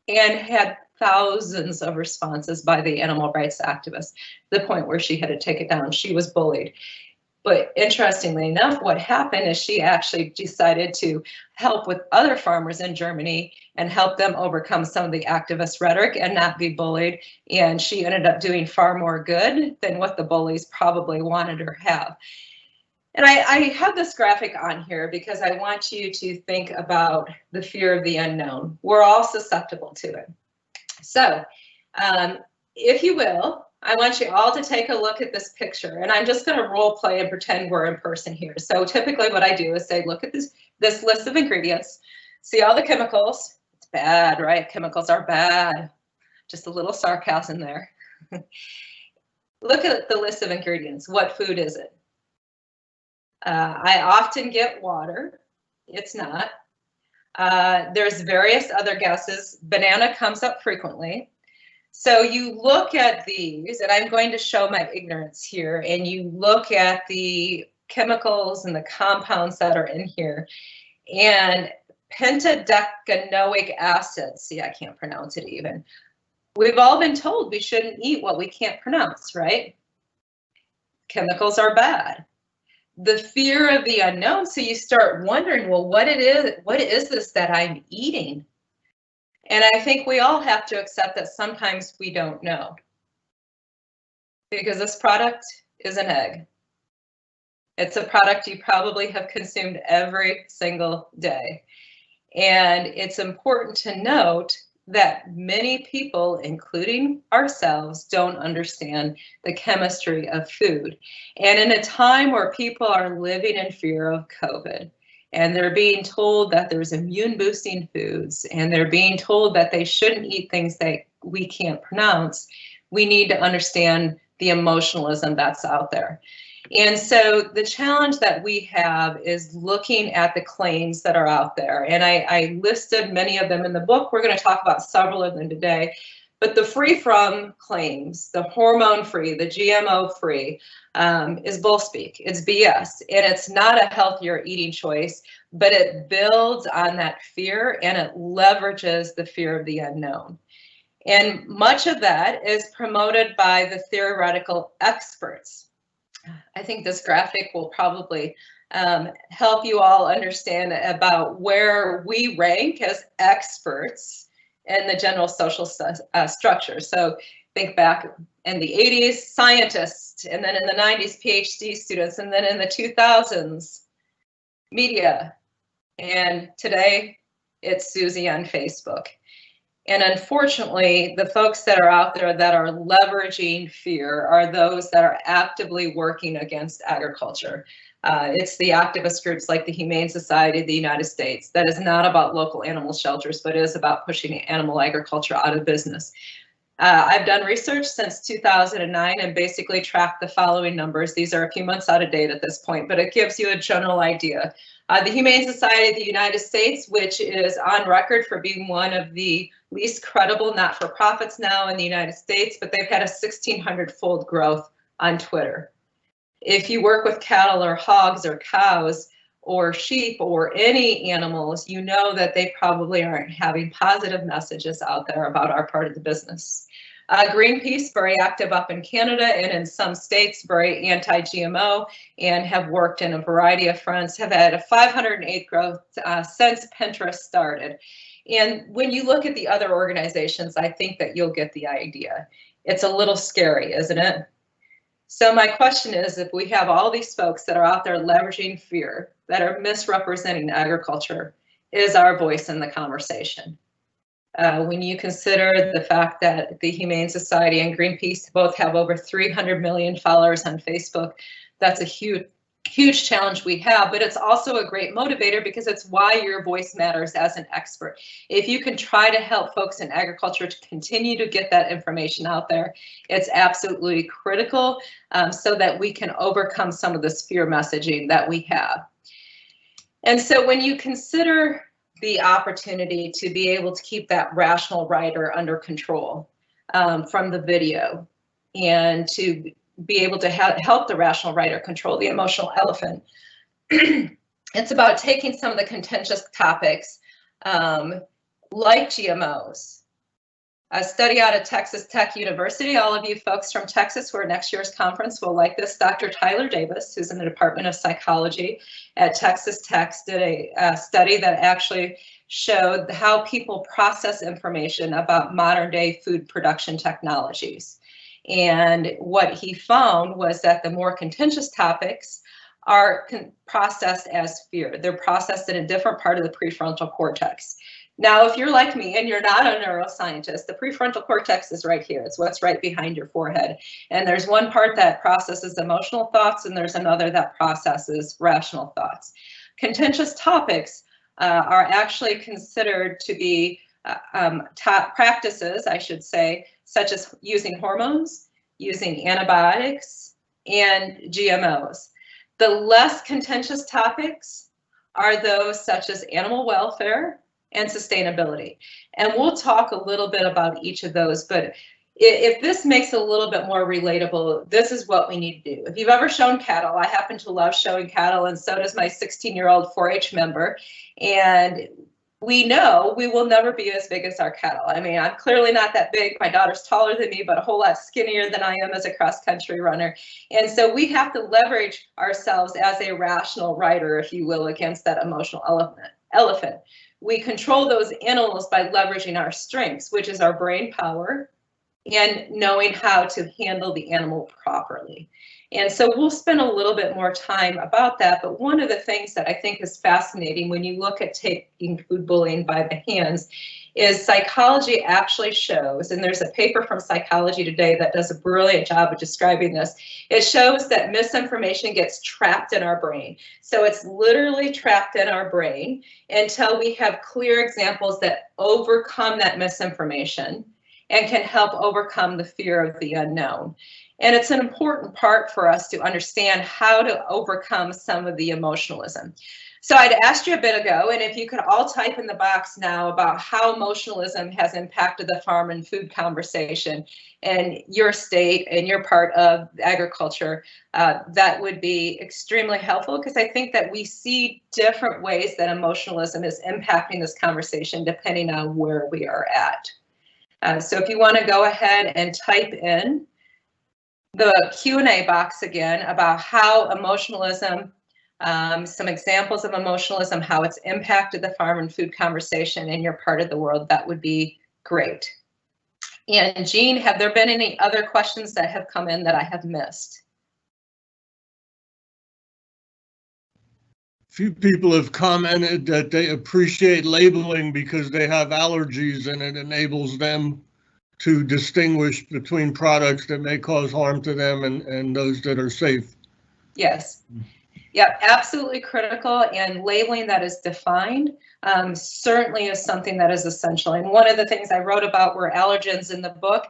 and had thousands of responses by the animal rights activists, to the point where she had to take it down. She was bullied. But interestingly enough, what happened is she actually decided to help with other farmers in Germany and help them overcome some of the activist rhetoric and not be bullied. And she ended up doing far more good than what the bullies probably wanted her to have. And I have this graphic on here because I want you to think about the fear of the unknown. We're all susceptible to it. So if you will, I want you all to take a look at this picture, and I'm just going to role play and pretend we're in person here. So typically what I do is say, look at this list of ingredients, see all the chemicals. It's bad, right? Chemicals are bad. Just a little sarcasm there. Look at the list of ingredients. What food is it? I often get water. It's not. There's various other guesses. Banana comes up frequently. So you look at these, and I'm going to show my ignorance here, and you look at the chemicals and the compounds that are in here. And pentadecanoic acid, see, I can't pronounce it even. We've all been told we shouldn't eat what we can't pronounce, right? Chemicals are bad. The fear of the unknown, so you start wondering, well, what is this that I'm eating? And I think we all have to accept that sometimes we don't know. Because this product is an egg. It's a product you probably have consumed every single day. And it's important to note that many people, including ourselves, don't understand the chemistry of food. And in a time where people are living in fear of COVID, and they're being told that there's immune boosting foods, and they're being told that they shouldn't eat things that we can't pronounce, we need to understand the emotionalism that's out there. And so the challenge that we have is looking at the claims that are out there. And I listed many of them in the book. We're going to talk about several of them today. But the free from claims, the hormone free, the GMO free, is bullspeak. It's BS. And it's not a healthier eating choice, but it builds on that fear and it leverages the fear of the unknown. And much of that is promoted by the theoretical experts. I think this graphic will probably help you all understand about where we rank as experts in the general social structure. So think back in the 80s, scientists, and then in the 90s, PhD students, and then in the 2000s, media. And today, it's Susie on Facebook. And unfortunately, the folks that are out there that are leveraging fear are those that are actively working against agriculture. It's the activist groups like the Humane Society of the United States that is not about local animal shelters, but is about pushing animal agriculture out of business. I've done research since 2009 and basically tracked the following numbers. These are a few months out of date at this point, but it gives you a general idea. The Humane Society of the United States, which is on record for being one of the least credible not-for-profits now in the United States, but they've had a 1,600-fold growth on Twitter. If you work with cattle or hogs or cows or sheep or any animals, you know that they probably aren't having positive messages out there about our part of the business. Greenpeace, very active up in Canada and in some states, very anti-GMO and have worked in a variety of fronts, have had a 508 growth since Pinterest started. And when you look at the other organizations, I think that you'll get the idea. It's a little scary, isn't it? So my question is, if we have all these folks that are out there leveraging fear, that are misrepresenting agriculture, is our voice in the conversation? When you consider the fact that the Humane Society and Greenpeace both have over 300 million followers on Facebook, that's a huge challenge we have, but it's also a great motivator because it's why your voice matters as an expert. If you can try to help folks in agriculture to continue to get that information out there, it's absolutely critical so that we can overcome some of this fear messaging that we have. And so when you consider the opportunity to be able to keep that rational writer under control from the video and to be able to help the rational writer control the emotional elephant. It's about taking some of the contentious topics like GMOs. A study out of Texas Tech University, all of you folks from Texas who are next year's conference will like this. Dr. Tyler Davis, who's in the Department of Psychology at Texas Tech, did a study that actually showed how people process information about modern day food production technologies. And what he found was that the more contentious topics are processed as fear. They're processed in a different part of the prefrontal cortex. Now, if you're like me and you're not a neuroscientist, the prefrontal cortex is right here. It's what's right behind your forehead. And there's one part that processes emotional thoughts and there's another that processes rational thoughts. Contentious topics are actually considered to be top practices, I should say, such as using hormones, using antibiotics, and GMOs. The less contentious topics are those such as animal welfare and sustainability. And we'll talk a little bit about each of those, but if this makes it a little bit more relatable, this is what we need to do. If you've ever shown cattle, I happen to love showing cattle, and so does my 16-year-old 4-H member. And we know we will never be as big as our cattle. I mean, I'm clearly not that big. My daughter's taller than me, but a whole lot skinnier than I am as a cross-country runner. And so we have to leverage ourselves as a rational rider, if you will, against that emotional elephant. We control those animals by leveraging our strengths, which is our brain power and knowing how to handle the animal properly. And so we'll spend a little bit more time about that. But one of the things that I think is fascinating when you look at taking food bullying by the hands is psychology actually shows, and there's a paper from Psychology Today that does a brilliant job of describing this. It shows that misinformation gets trapped in our brain. So it's literally trapped in our brain until we have clear examples that overcome that misinformation and can help overcome the fear of the unknown. And it's an important part for us to understand how to overcome some of the emotionalism. So I'd asked you a bit ago, and if you could all type in the box now about how emotionalism has impacted the farm and food conversation in your state and your part of agriculture, that would be extremely helpful, because I think that we see different ways that emotionalism is impacting this conversation depending on where we are at. So if you want to go ahead and type in the Q&A box again about how emotionalism, some examples of emotionalism, how it's impacted the farm and food conversation in your part of the world, that would be great. And Jean, have there been any other questions that have come in that I have missed? Few people have commented that they appreciate labeling because they have allergies and it enables them to distinguish between products that may cause harm to them and those that are safe. Yes. Yep, absolutely critical, and labeling that is defined certainly is something that is essential. And one of the things I wrote about were allergens in the book,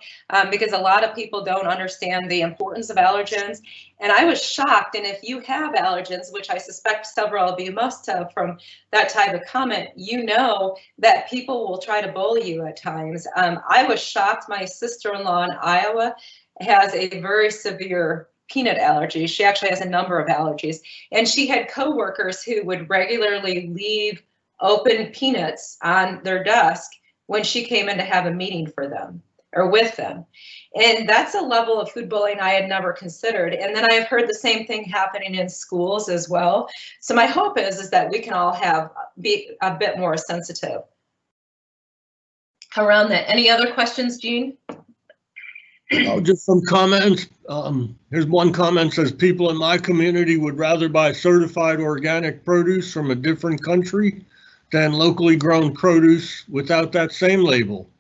because a lot of people don't understand the importance of allergens. And I was shocked, and if you have allergens, which I suspect several of you must have from that type of comment, you know that people will try to bully you at times. I was shocked. My sister-in-law in Iowa has a very severe peanut allergy. She actually has a number of allergies, and she had coworkers who would regularly leave open peanuts on their desk when she came in to have a meeting for them or with them. And that's a level of food bullying I had never considered. And then I've heard the same thing happening in schools as well. So my hope is that we can all be a bit more sensitive around that. Any other questions, Jean? Just some comments. Here's one comment says, people in my community would rather buy certified organic produce from a different country than locally grown produce without that same label.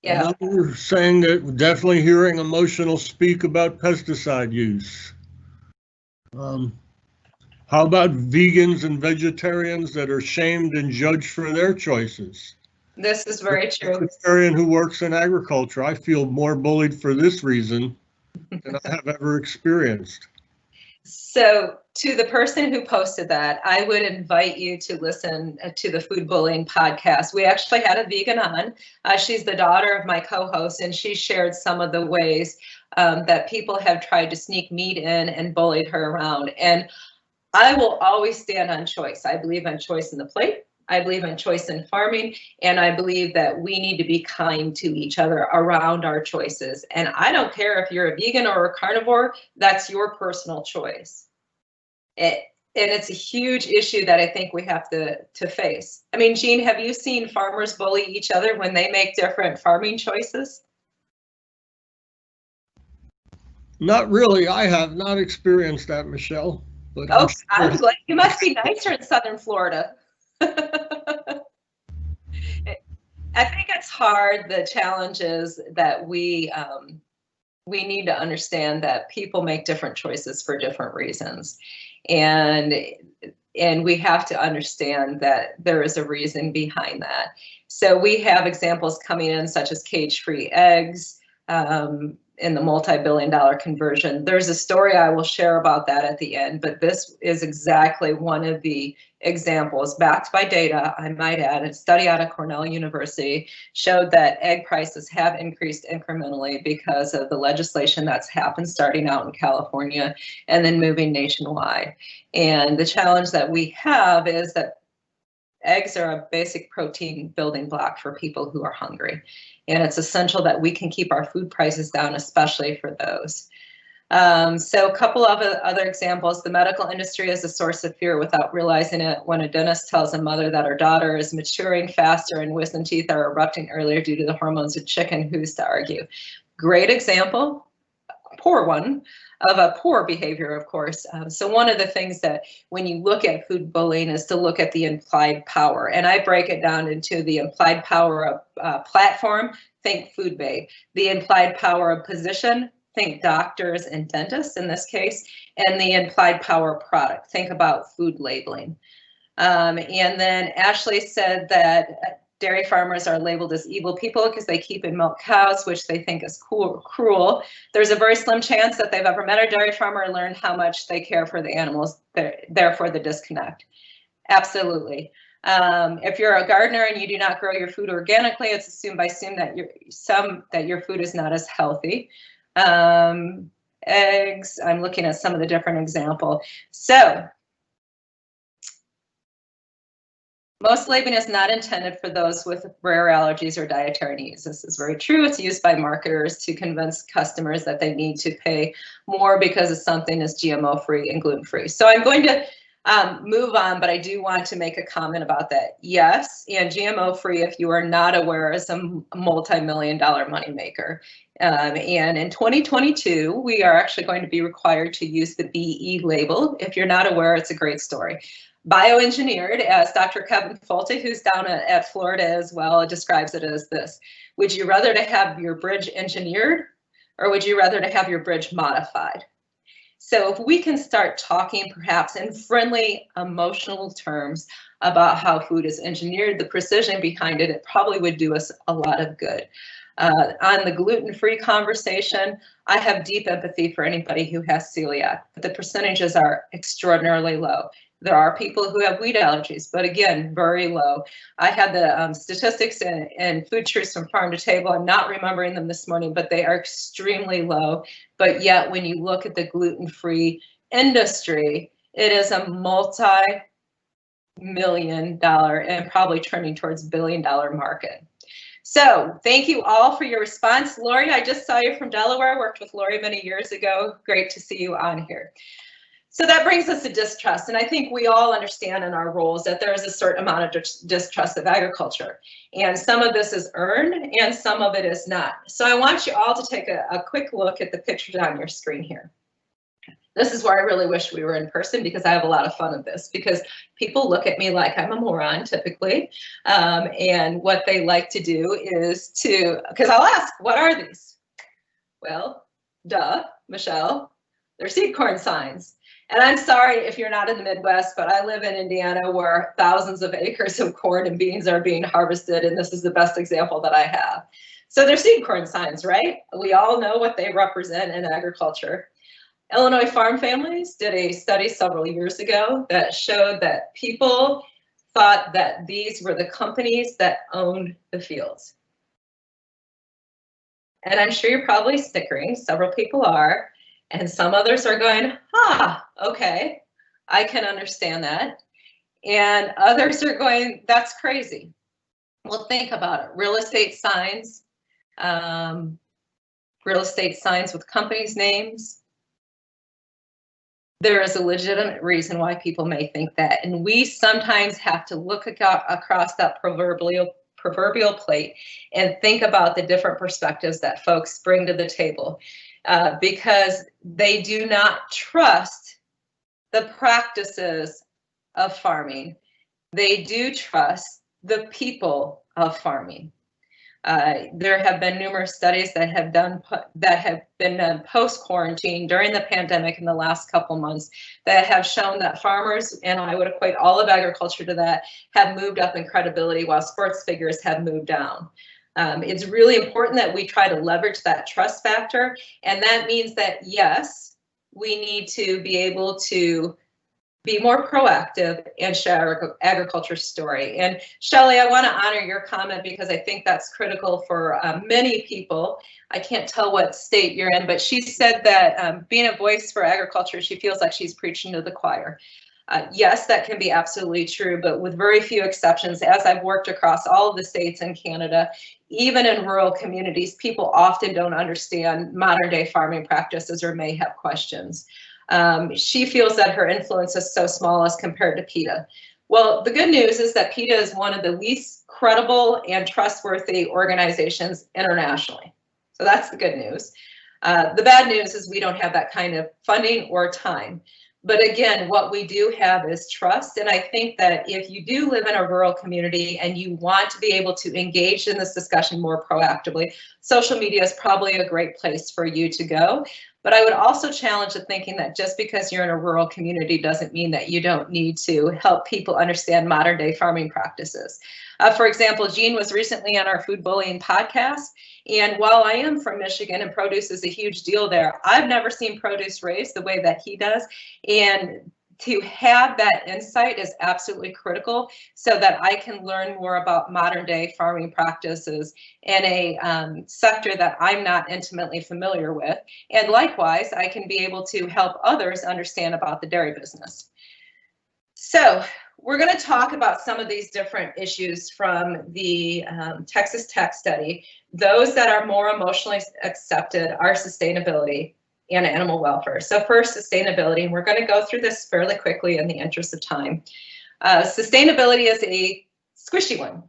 Yeah. Another saying that definitely hearing emotional speak about pesticide use. How about vegans and vegetarians that are shamed and judged for their choices? This is very true. As a vegetarian who works in agriculture, I feel more bullied for this reason than I have ever experienced. So to the person who posted that, I would invite you to listen to the Food Bullying podcast. We actually had a vegan on. She's the daughter of my co-host, and she shared some of the ways that people have tried to sneak meat in and bullied her around. And I will always stand on choice. I believe in choice in the plate. I believe in choice in farming, and I believe that we need to be kind to each other around our choices. And I don't care if you're a vegan or a carnivore, that's your personal choice. And it's a huge issue that I think we have to face. I mean, Jean, have you seen farmers bully each other when they make different farming choices? Not really. I have not experienced that, Michelle. But oh, I'm glad. You must be nicer in Southern Florida. I think it's hard. The challenge is that we need to understand that people make different choices for different reasons, and we have to understand that there is a reason behind that. So we have examples coming in such as cage-free eggs, in the multi-billion-dollar conversion. There's a story I will share about that at the end, but this is exactly one of the examples backed by data, I might add. A study out of Cornell University showed that egg prices have increased incrementally because of the legislation that's happened starting out in California and then moving nationwide. And the challenge that we have is that eggs are a basic protein building block for people who are hungry. And it's essential that we can keep our food prices down, especially for those. So a couple of other examples. The medical industry is a source of fear without realizing it. When a dentist tells a mother that her daughter is maturing faster and wisdom teeth are erupting earlier due to the hormones of chicken, who's to argue? Great example. poor one, of a poor behavior, of course. So one of the things that when you look at food bullying is to look at the implied power. And I break it down into the implied power of platform, think food babe. The implied power of position, think doctors and dentists in this case. And the implied power of product, think about food labeling. And then Ashley said that dairy farmers are labeled as evil people because they keep and milk cows, which they think is cruel. There's a very slim chance that they've ever met a dairy farmer and learned how much they care for the animals, therefore the disconnect. Absolutely. If you're a gardener and you do not grow your food organically, it's assumed by some that your food is not as healthy. Eggs, I'm looking at some of the different examples. So, most labeling is not intended for those with rare allergies or dietary needs. This is very true. It's used by marketers to convince customers that they need to pay more because something is GMO-free and gluten-free. So I'm going to move on, but I do want to make a comment about that. Yes, and GMO-free, if you are not aware, is a multi-million-dollar moneymaker. And in 2022, we are actually going to be required to use the BE label. If you're not aware, it's a great story. Bioengineered, as Dr. Kevin Folte, who's down at Florida as well, describes it as this. Would you rather to have your bridge engineered, or would you rather to have your bridge modified? So if we can start talking perhaps in friendly, emotional terms about how food is engineered, the precision behind it, it probably would do us a lot of good. On the gluten-free conversation, I have deep empathy for anybody who has celiac, but the percentages are extraordinarily low. There are people who have wheat allergies, but again, very low. I had the statistics and food truths from farm to table. I'm not remembering them this morning, but they are extremely low. But yet, when you look at the gluten-free industry, it is a multi-million-dollar and probably trending towards billion-dollar market. So thank you all for your response. Lori, I just saw you from Delaware. I worked with Lori many years ago. Great to see you on here. So that brings us to distrust. And I think we all understand in our roles that there is a certain amount of distrust of agriculture. And some of this is earned and some of it is not. So I want you all to take a quick look at the pictures on your screen here. This is where I really wish we were in person because I have a lot of fun with this because people look at me like I'm a moron typically. And what they like to do is because I'll ask, what are these? Well, duh, Michelle, they're seed corn signs. And I'm sorry if you're not in the Midwest, but I live in Indiana where thousands of acres of corn and beans are being harvested, and this is the best example that I have. So they're seed corn signs, right? We all know what they represent in agriculture. Illinois Farm Families did a study several years ago that showed that people thought that these were the companies that owned the fields. And I'm sure you're probably snickering, several people are. And some others are going, okay, I can understand that. And others are going, that's crazy. Well, think about it. Real estate signs with companies' names. There is a legitimate reason why people may think that. And we sometimes have to look across that proverbial plate and think about the different perspectives that folks bring to the table. Because they do not trust the practices of farming. They do trust the people of farming. There have been numerous studies that have been done post-quarantine during the pandemic in the last couple months that have shown that farmers, and I would equate all of agriculture to that, have moved up in credibility while sports figures have moved down. It's really important that we try to leverage that trust factor. And that means that, yes, we need to be able to be more proactive and share our agriculture story. And Shelley, I want to honor your comment because I think that's critical for many people. I can't tell what state you're in, but she said that being a voice for agriculture, she feels like she's preaching to the choir. Yes, that can be absolutely true, but with very few exceptions, as I've worked across all of the states in Canada, even in rural communities, people often don't understand modern day farming practices or may have questions. She feels that her influence is so small as compared to PETA. Well, the good news is that PETA is one of the least credible and trustworthy organizations internationally. So that's the good news. The bad news is we don't have that kind of funding or time. But again, what we do have is trust. And I think that if you do live in a rural community and you want to be able to engage in this discussion more proactively, social media is probably a great place for you to go. But I would also challenge the thinking that just because you're in a rural community doesn't mean that you don't need to help people understand modern day farming practices. For example, Gene was recently on our food bullying podcast. And while I am from Michigan and produce is a huge deal there, I've never seen produce raised the way that he does. And to have that insight is absolutely critical so that I can learn more about modern day farming practices in a sector that I'm not intimately familiar with. And likewise, I can be able to help others understand about the dairy business. So we're going to talk about some of these different issues from the Texas Tech study. Those that are more emotionally accepted are sustainability and animal welfare. So first, sustainability, and we're going to go through this fairly quickly in the interest of time. Sustainability is a squishy one.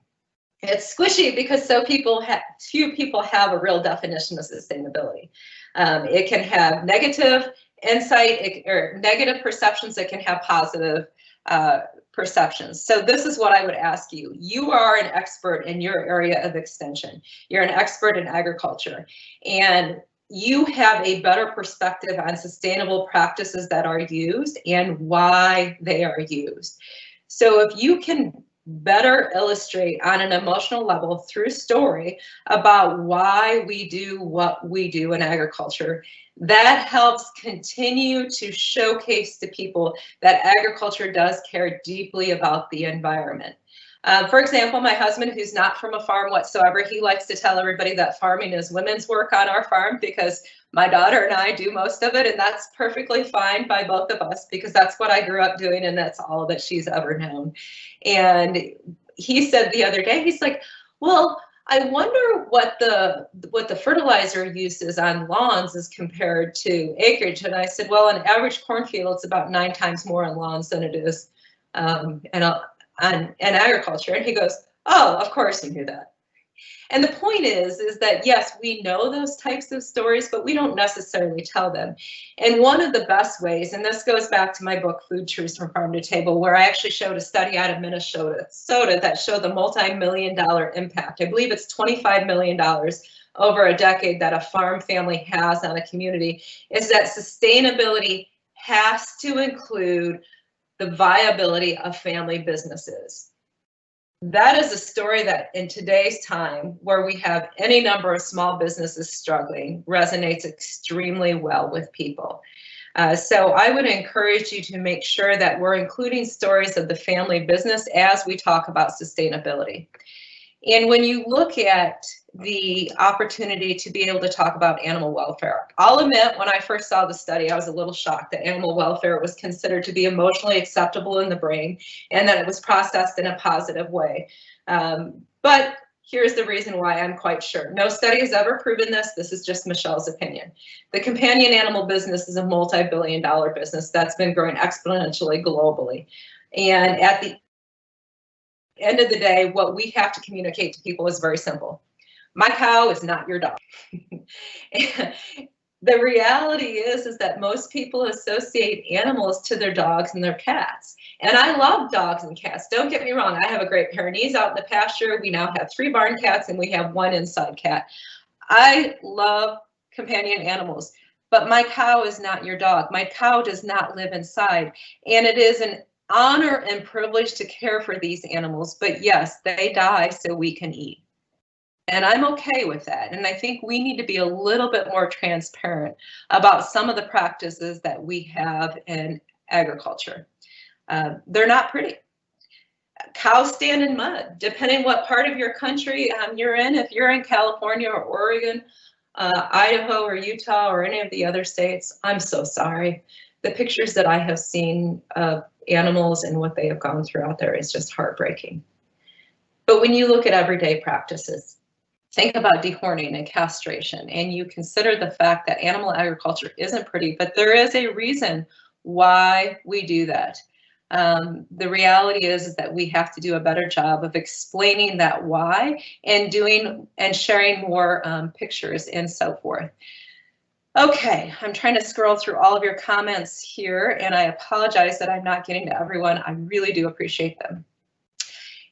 It's squishy because few people have a real definition of sustainability. It can have negative insight or negative perceptions. It can have positive perceptions. So this is what I would ask you. You are an expert in your area of extension. You're an expert in agriculture, and you have a better perspective on sustainable practices that are used and why they are used. So if you can better illustrate on an emotional level through story about why we do what we do in agriculture, that helps continue to showcase to people that agriculture does care deeply about the environment. For example, my husband, who's not from a farm whatsoever, he likes to tell everybody that farming is women's work on our farm because my daughter and I do most of it, and that's perfectly fine by both of us because that's what I grew up doing and that's all that she's ever known. And he said the other day, he's like, well, I wonder what the fertilizer use is on lawns as compared to acreage. And I said, well, an average cornfield, it's about 9 times more on lawns than it is in agriculture. And he goes, oh, of course you knew that. And the point is that, yes, we know those types of stories, but we don't necessarily tell them. And one of the best ways, and this goes back to my book, Food Truths from Farm to Table, where I actually showed a study out of Minnesota that showed the multi-million-dollar impact. I believe it's $25 million over a decade that a farm family has on a community, is that sustainability has to include the viability of family businesses. That is a story that in today's time, where we have any number of small businesses struggling, resonates extremely well with people. So I would encourage you to make sure that we're including stories of the family business as we talk about sustainability. And when you look at the opportunity to be able to talk about animal welfare, I'll admit when I first saw the study, I was a little shocked that animal welfare was considered to be emotionally acceptable in the brain and that it was processed in a positive way. But here's the reason why I'm quite sure. No study has ever proven this. This is just Michelle's opinion. The companion animal business is a multi-billion-dollar business that's been growing exponentially globally. And at the end of the day, what we have to communicate to people is very simple. My cow is not your dog. The reality is that most people associate animals to their dogs and their cats. And I love dogs and cats. Don't get me wrong. I have a great Pyrenees out in the pasture. We now have 3 barn cats and we have 1 inside cat. I love companion animals, but my cow is not your dog. My cow does not live inside. And it is an honor and privilege to care for these animals. But yes, they die so we can eat. And I'm okay with that. And I think we need to be a little bit more transparent about some of the practices that we have in agriculture. They're not pretty. Cows stand in mud, depending what part of your country you're in. If you're in California or Oregon, Idaho or Utah or any of the other states, I'm so sorry. The pictures that I have seen of animals and what they have gone through out there is just heartbreaking. But when you look at everyday practices, think about dehorning and castration, and you consider the fact that animal agriculture isn't pretty, but there is a reason why we do that. The reality is that we have to do a better job of explaining that why and doing and sharing more pictures and so forth. Okay, I'm trying to scroll through all of your comments here, and I apologize that I'm not getting to everyone. I really do appreciate them.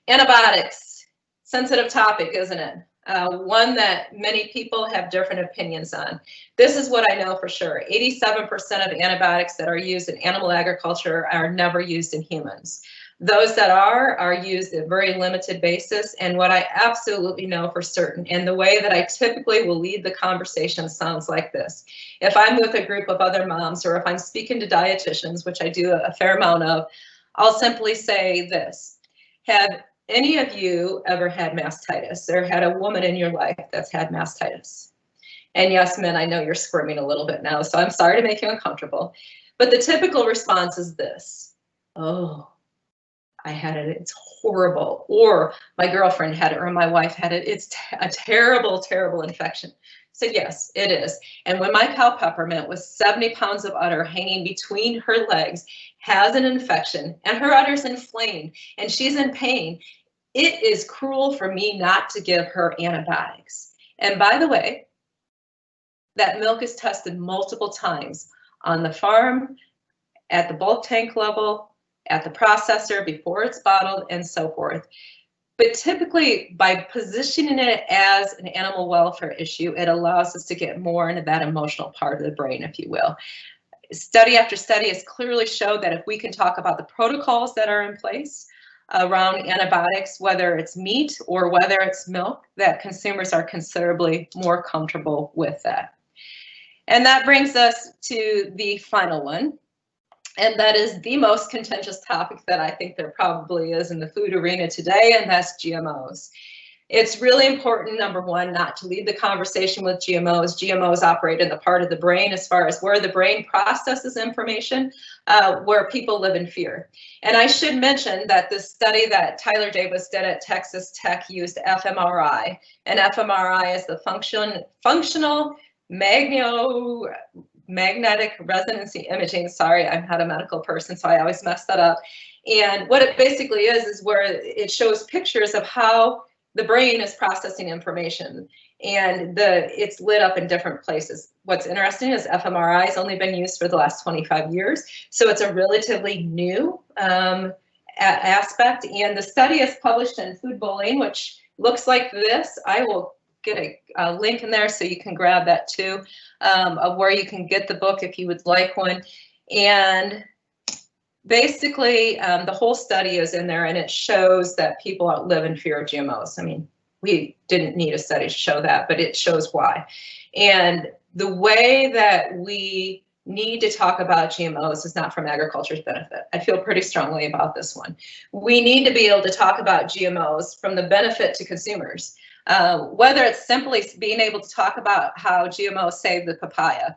Antibiotics, sensitive topic, isn't it? One that many people have different opinions on. This is what I know for sure. 87% of antibiotics that are used in animal agriculture are never used in humans. Those that are used at very limited basis. And what I absolutely know for certain, and the way that I typically will lead the conversation sounds like this. If I'm with a group of other moms, or if I'm speaking to dietitians, which I do a fair amount of, I'll simply say this. Have any of you ever had mastitis, or had a woman in your life that's had mastitis? And yes, men, I know you're squirming a little bit now, so I'm sorry to make you uncomfortable. But the typical response is this: oh, I had it, it's horrible. Or my girlfriend had it, or my wife had it, it's a terrible, terrible infection. So yes, it is. And when my cow Peppermint, with 70 pounds of udder hanging between her legs, has an infection and her udder's inflamed and she's in pain, it is cruel for me not to give her antibiotics. And by the way, that milk is tested multiple times on the farm, at the bulk tank level, at the processor, before it's bottled, and so forth. But typically, by positioning it as an animal welfare issue, it allows us to get more into that emotional part of the brain, if you will. Study after study has clearly showed that if we can talk about the protocols that are in place around antibiotics, whether it's meat or whether it's milk, that consumers are considerably more comfortable with that. And that brings us to the final one. And that is the most contentious topic that I think there probably is in the food arena today, and that's GMOs. It's really important, number one, not to lead the conversation with GMOs. GMOs operate in the part of the brain, as far as where the brain processes information, where people live in fear. And I should mention that this study that Tyler Davis did at Texas Tech used fMRI, and fMRI is the functional magnetic resonancy imaging. Sorry, I'm not a medical person, so I always mess that up. And what it basically is where it shows pictures of how the brain is processing information, and it's lit up in different places. What's interesting is fMRI has only been used for the last 25 years, so it's a relatively new aspect. And the study is published in Food Bulletin, which looks like this. I will get a link in there so you can grab that too, of where you can get the book if you would like one. And basically, the whole study is in there, and it shows that people live in fear of GMOs. I mean, we didn't need a study to show that, but it shows why. And the way that we need to talk about GMOs is not from agriculture's benefit. I feel pretty strongly about this one. We need to be able to talk about GMOs from the benefit to consumers. Whether it's simply being able to talk about how GMOs save the papaya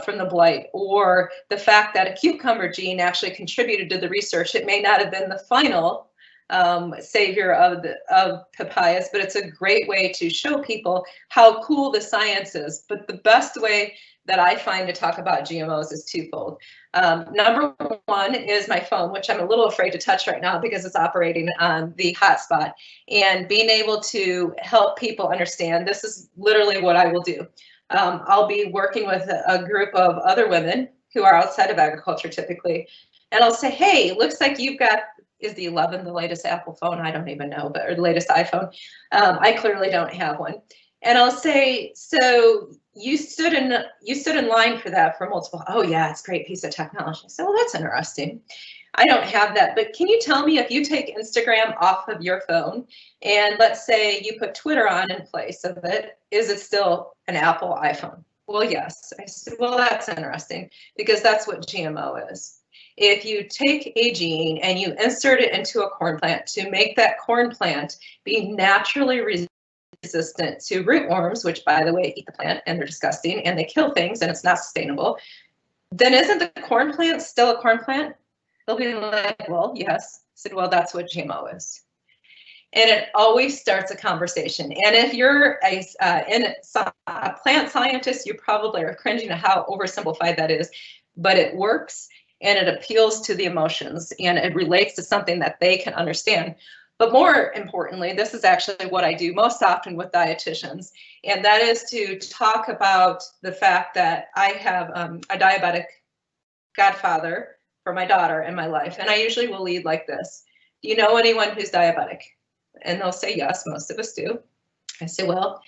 from the blight, or the fact that a cucumber gene actually contributed to the research. It may not have been the final savior of papayas, but it's a great way to show people how cool the science is. But the best way that I find to talk about GMOs is twofold. Number one is my phone, which I'm a little afraid to touch right now because it's operating on the hotspot, and being able to help people understand. This is literally what I will do. I'll be working with a group of other women who are outside of agriculture typically, and I'll say, hey, looks like you've got, is the 11 the latest Apple phone? I don't even know, but or the latest iPhone. I clearly don't have one. And I'll say, so you stood in line for that for multiple. Oh yeah, it's a great piece of technology. So well, that's interesting. I don't have that, but can you tell me if you take Instagram off of your phone and let's say you put Twitter on in place of it, is it still an Apple iPhone? Well, yes. I said, well, that's interesting because that's what GMO is. If you take a gene and you insert it into a corn plant to make that corn plant be naturally resistant to rootworms, which by the way eat the plant and they're disgusting and they kill things and it's not sustainable, then isn't the corn plant still a corn plant? They'll be like, well, yes. I said, well, that's what GMO is. And it always starts a conversation. And if you're a plant scientist, you probably are cringing at how oversimplified that is, but it works and it appeals to the emotions and it relates to something that they can understand. But more importantly, this is actually what I do most often with dietitians, and that is to talk about the fact that I have a diabetic godfather for my daughter in my life, and I usually will lead like this. Do you know anyone who's diabetic? And they'll say yes, most of us do. I say, well,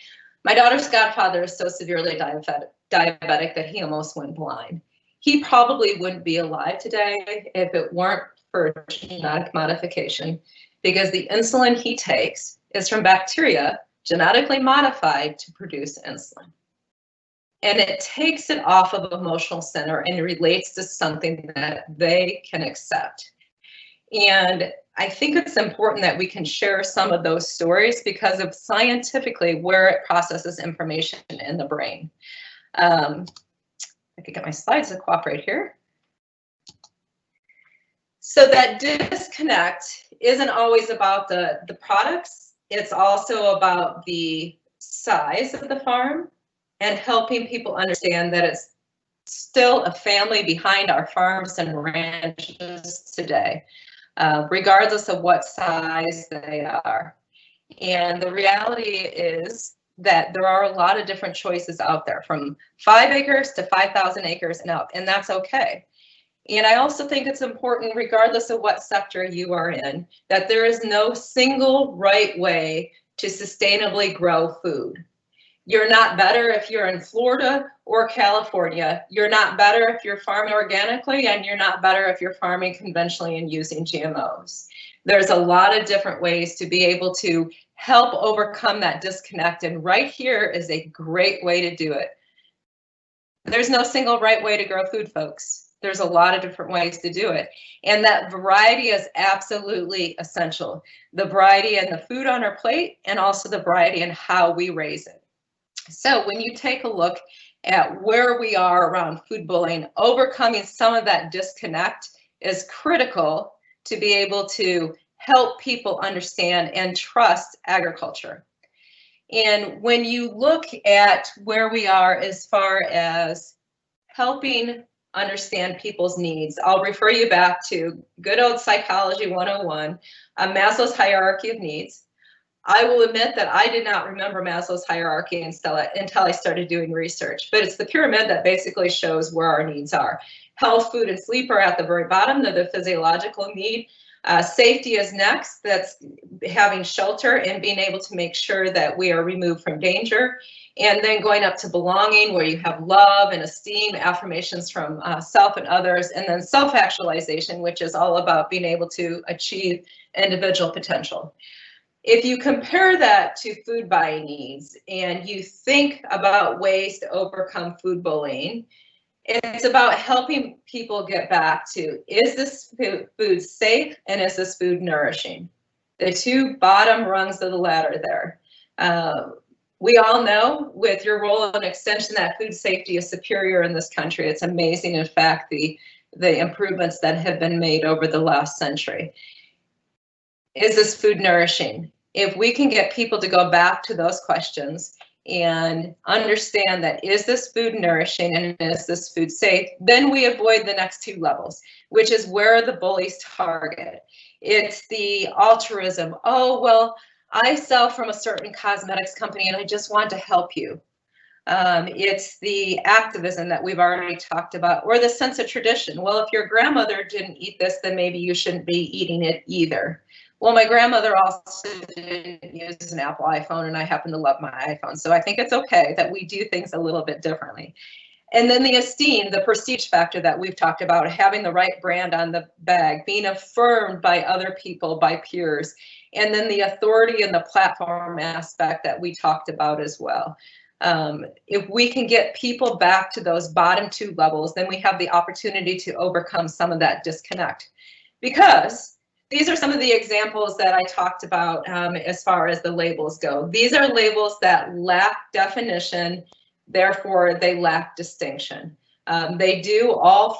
my daughter's godfather is so severely diabetic that he almost went blind. He probably wouldn't be alive today if it weren't for genetic modification, because the insulin he takes is from bacteria genetically modified to produce insulin. And it takes it off of emotional center and relates to something that they can accept. And I think it's important that we can share some of those stories because of scientifically where it processes information in the brain. I could get my slides to cooperate here. So that disconnect isn't always about the products. It's also about the size of the farm and helping people understand that it's still a family behind our farms and ranches today, regardless of what size they are. And the reality is that there are a lot of different choices out there, from 5 acres to 5,000 acres and up, and that's okay. And I also think it's important, regardless of what sector you are in, that there is no single right way to sustainably grow food. You're not better if you're in Florida or California. You're not better if you're farming organically, and you're not better if you're farming conventionally and using GMOs. There's a lot of different ways to be able to help overcome that disconnect, and right here is a great way to do it. There's no single right way to grow food, folks. There's a lot of different ways to do it. And that variety is absolutely essential. The variety in the food on our plate, and also the variety in how we raise it. So when you take a look at where we are around food bullying, overcoming some of that disconnect is critical to be able to help people understand and trust agriculture. And when you look at where we are as far as helping understand people's needs, I'll refer you back to good old Psychology 101, Maslow's hierarchy of needs. I will admit that I did not remember Maslow's hierarchy until I started doing research, but it's the pyramid that basically shows where our needs are. Health, food, and sleep are at the very bottom. They're the physiological need. Safety is next. That's having shelter and being able to make sure that we are removed from danger. And then going up to belonging, where you have love and esteem, affirmations from self and others, and then self-actualization, which is all about being able to achieve individual potential. If you compare that to food buying needs and you think about ways to overcome food bullying, it's about helping people get back to, is this food safe and is this food nourishing? The two bottom rungs of the ladder there. We all know with your role in extension that food safety is superior in this country. It's amazing, in fact, the improvements that have been made over the last century. Is this food nourishing? If we can get people to go back to those questions and understand that, is this food nourishing and is this food safe, then we avoid the next two levels, which is where the bullies target. It's the altruism. Oh, well, I sell from a certain cosmetics company and I just want to help you. It's the activism that we've already talked about, or the sense of tradition. Well, if your grandmother didn't eat this, then maybe you shouldn't be eating it either. Well, my grandmother also didn't use an Apple iPhone, and I happen to love my iPhone. So I think it's okay that we do things a little bit differently. And then the esteem, the prestige factor that we've talked about, having the right brand on the bag, being affirmed by other people, by peers, and then the authority and the platform aspect that we talked about as well. If we can get people back to those bottom two levels, then we have the opportunity to overcome some of that disconnect. Because these are some of the examples that I talked about as far as the labels go. These are labels that lack definition, therefore they lack distinction. They do all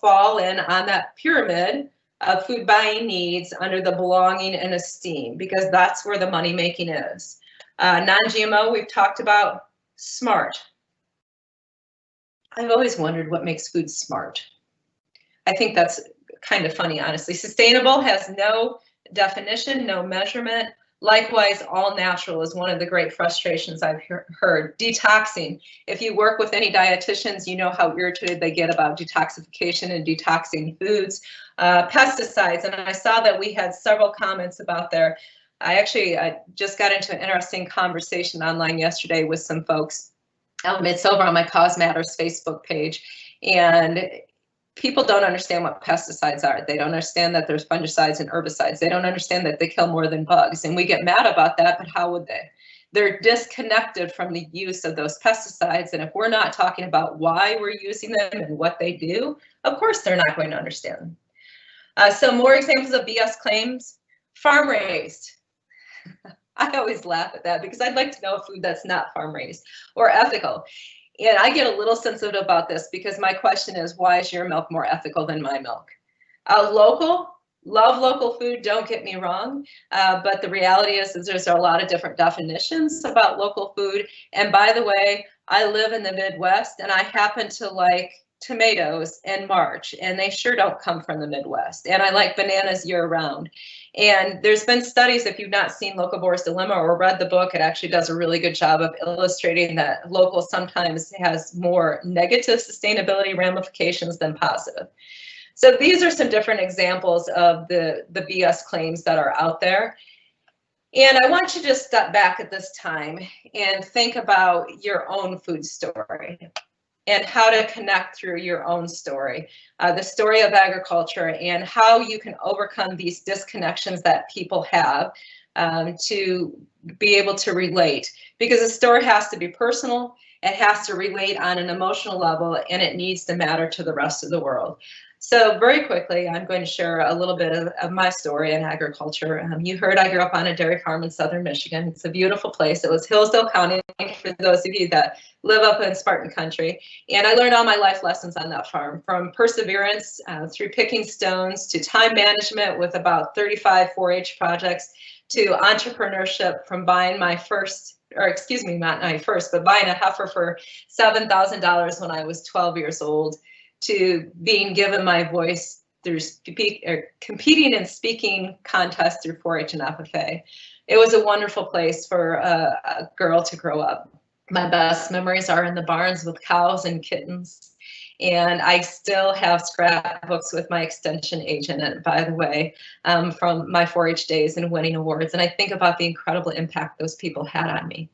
fall in on that pyramid of food buying needs under the belonging and esteem, because that's where the money making is. Non-GMO, we've talked about. Smart. I've always wondered what makes food smart. I think that's kind of funny, honestly. Sustainable has no definition, no measurement. Likewise, all natural is one of the great frustrations I've heard. Detoxing. If you work with any dietitians, you know how irritated they get about detoxification and detoxing foods. Pesticides, and I saw that we had several comments about there. I just got into an interesting conversation online yesterday with some folks. It's over on my Cause Matters Facebook page, and people don't understand what pesticides are. They don't understand that there's fungicides and herbicides. They don't understand that they kill more than bugs. And we get mad about that, but how would they? They're disconnected from the use of those pesticides. And if we're not talking about why we're using them and what they do, of course, they're not going to understand them. So more examples of BS claims. Farm raised. I always laugh at that because I'd like to know a food that's not farm raised or ethical. And I get a little sensitive about this because my question is, why is your milk more ethical than my milk? Local, love local food, don't get me wrong. But the reality is there's a lot of different definitions about local food. And by the way, I live in the Midwest and I happen to like tomatoes in March, and they sure don't come from the Midwest. And I like bananas year round. And there's been studies, if you've not seen Locavore's Dilemma or read the book, it actually does a really good job of illustrating that local sometimes has more negative sustainability ramifications than positive. So these are some different examples of the BS claims that are out there. And I want you to just step back at this time and think about your own food story and how to connect through your own story, the story of agriculture, and how you can overcome these disconnections that people have to be able to relate. Because a story has to be personal, it has to relate on an emotional level, and it needs to matter to the rest of the world. So very quickly, I'm going to share a little bit of my story in agriculture. You heard I grew up on a dairy farm in southern Michigan. It's a beautiful place. It was Hillsdale County, for those of you that live up in Spartan country. And I learned all my life lessons on that farm, from perseverance through picking stones to time management with about 35 4-H projects, to entrepreneurship, from buying my first, or excuse me, not my first, but buying a heifer for $7,000 when I was 12 years old, to being given my voice through competing in speaking contests through 4-H and FFA. It was a wonderful place for a girl to grow up. My best memories are in the barns with cows and kittens. And I still have scrapbooks with my extension agent, and by the way, from my 4-H days and winning awards. And I think about the incredible impact those people had on me.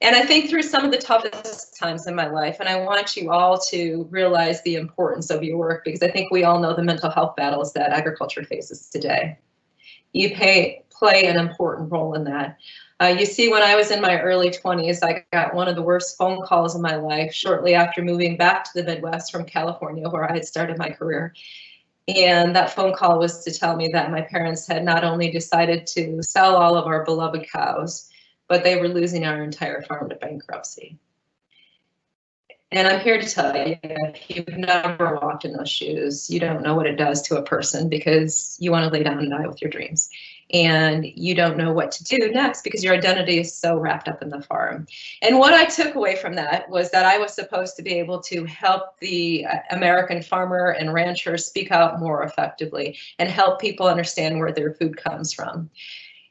And I think through some of the toughest times in my life, and I want you all to realize the importance of your work, because I think we all know the mental health battles that agriculture faces today. You play an important role in that. You see, when I was in my early 20s, I got one of the worst phone calls in my life shortly after moving back to the Midwest from California, where I had started my career. And that phone call was to tell me that my parents had not only decided to sell all of our beloved cows, but they were losing our entire farm to bankruptcy. And I'm here to tell you, if you've never walked in those shoes, you don't know what it does to a person, because you want to lay down and die with your dreams. And you don't know what to do next because your identity is so wrapped up in the farm. And what I took away from that was that I was supposed to be able to help the American farmer and rancher speak out more effectively and help people understand where their food comes from.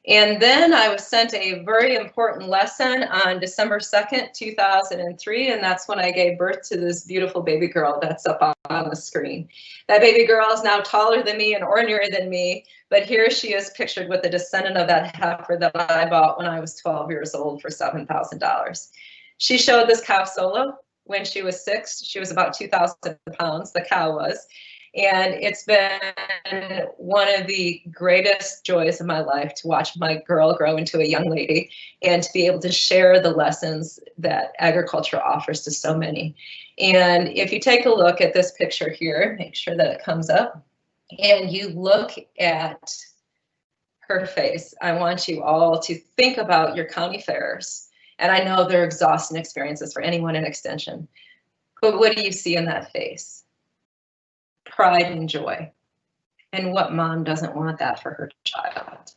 And then I was sent a very important lesson on December 2nd, 2003, and that's when I gave birth to this beautiful baby girl that's up on the screen. That baby girl is now taller than me and ornerier than me, but here she is pictured with a descendant of that heifer that I bought when I was 12 years old for $7,000. She showed this cow solo when she was 6. She was about 2,000 pounds, the cow was. And it's been one of the greatest joys of my life to watch my girl grow into a young lady and to be able to share the lessons that agriculture offers to so many. And if you take a look at this picture here, make sure that it comes up, and you look at her face, I want you all to think about your county fairs. And I know they're exhausting experiences for anyone in Extension, but what do you see in that face? Pride and joy. And what mom doesn't want that for her child?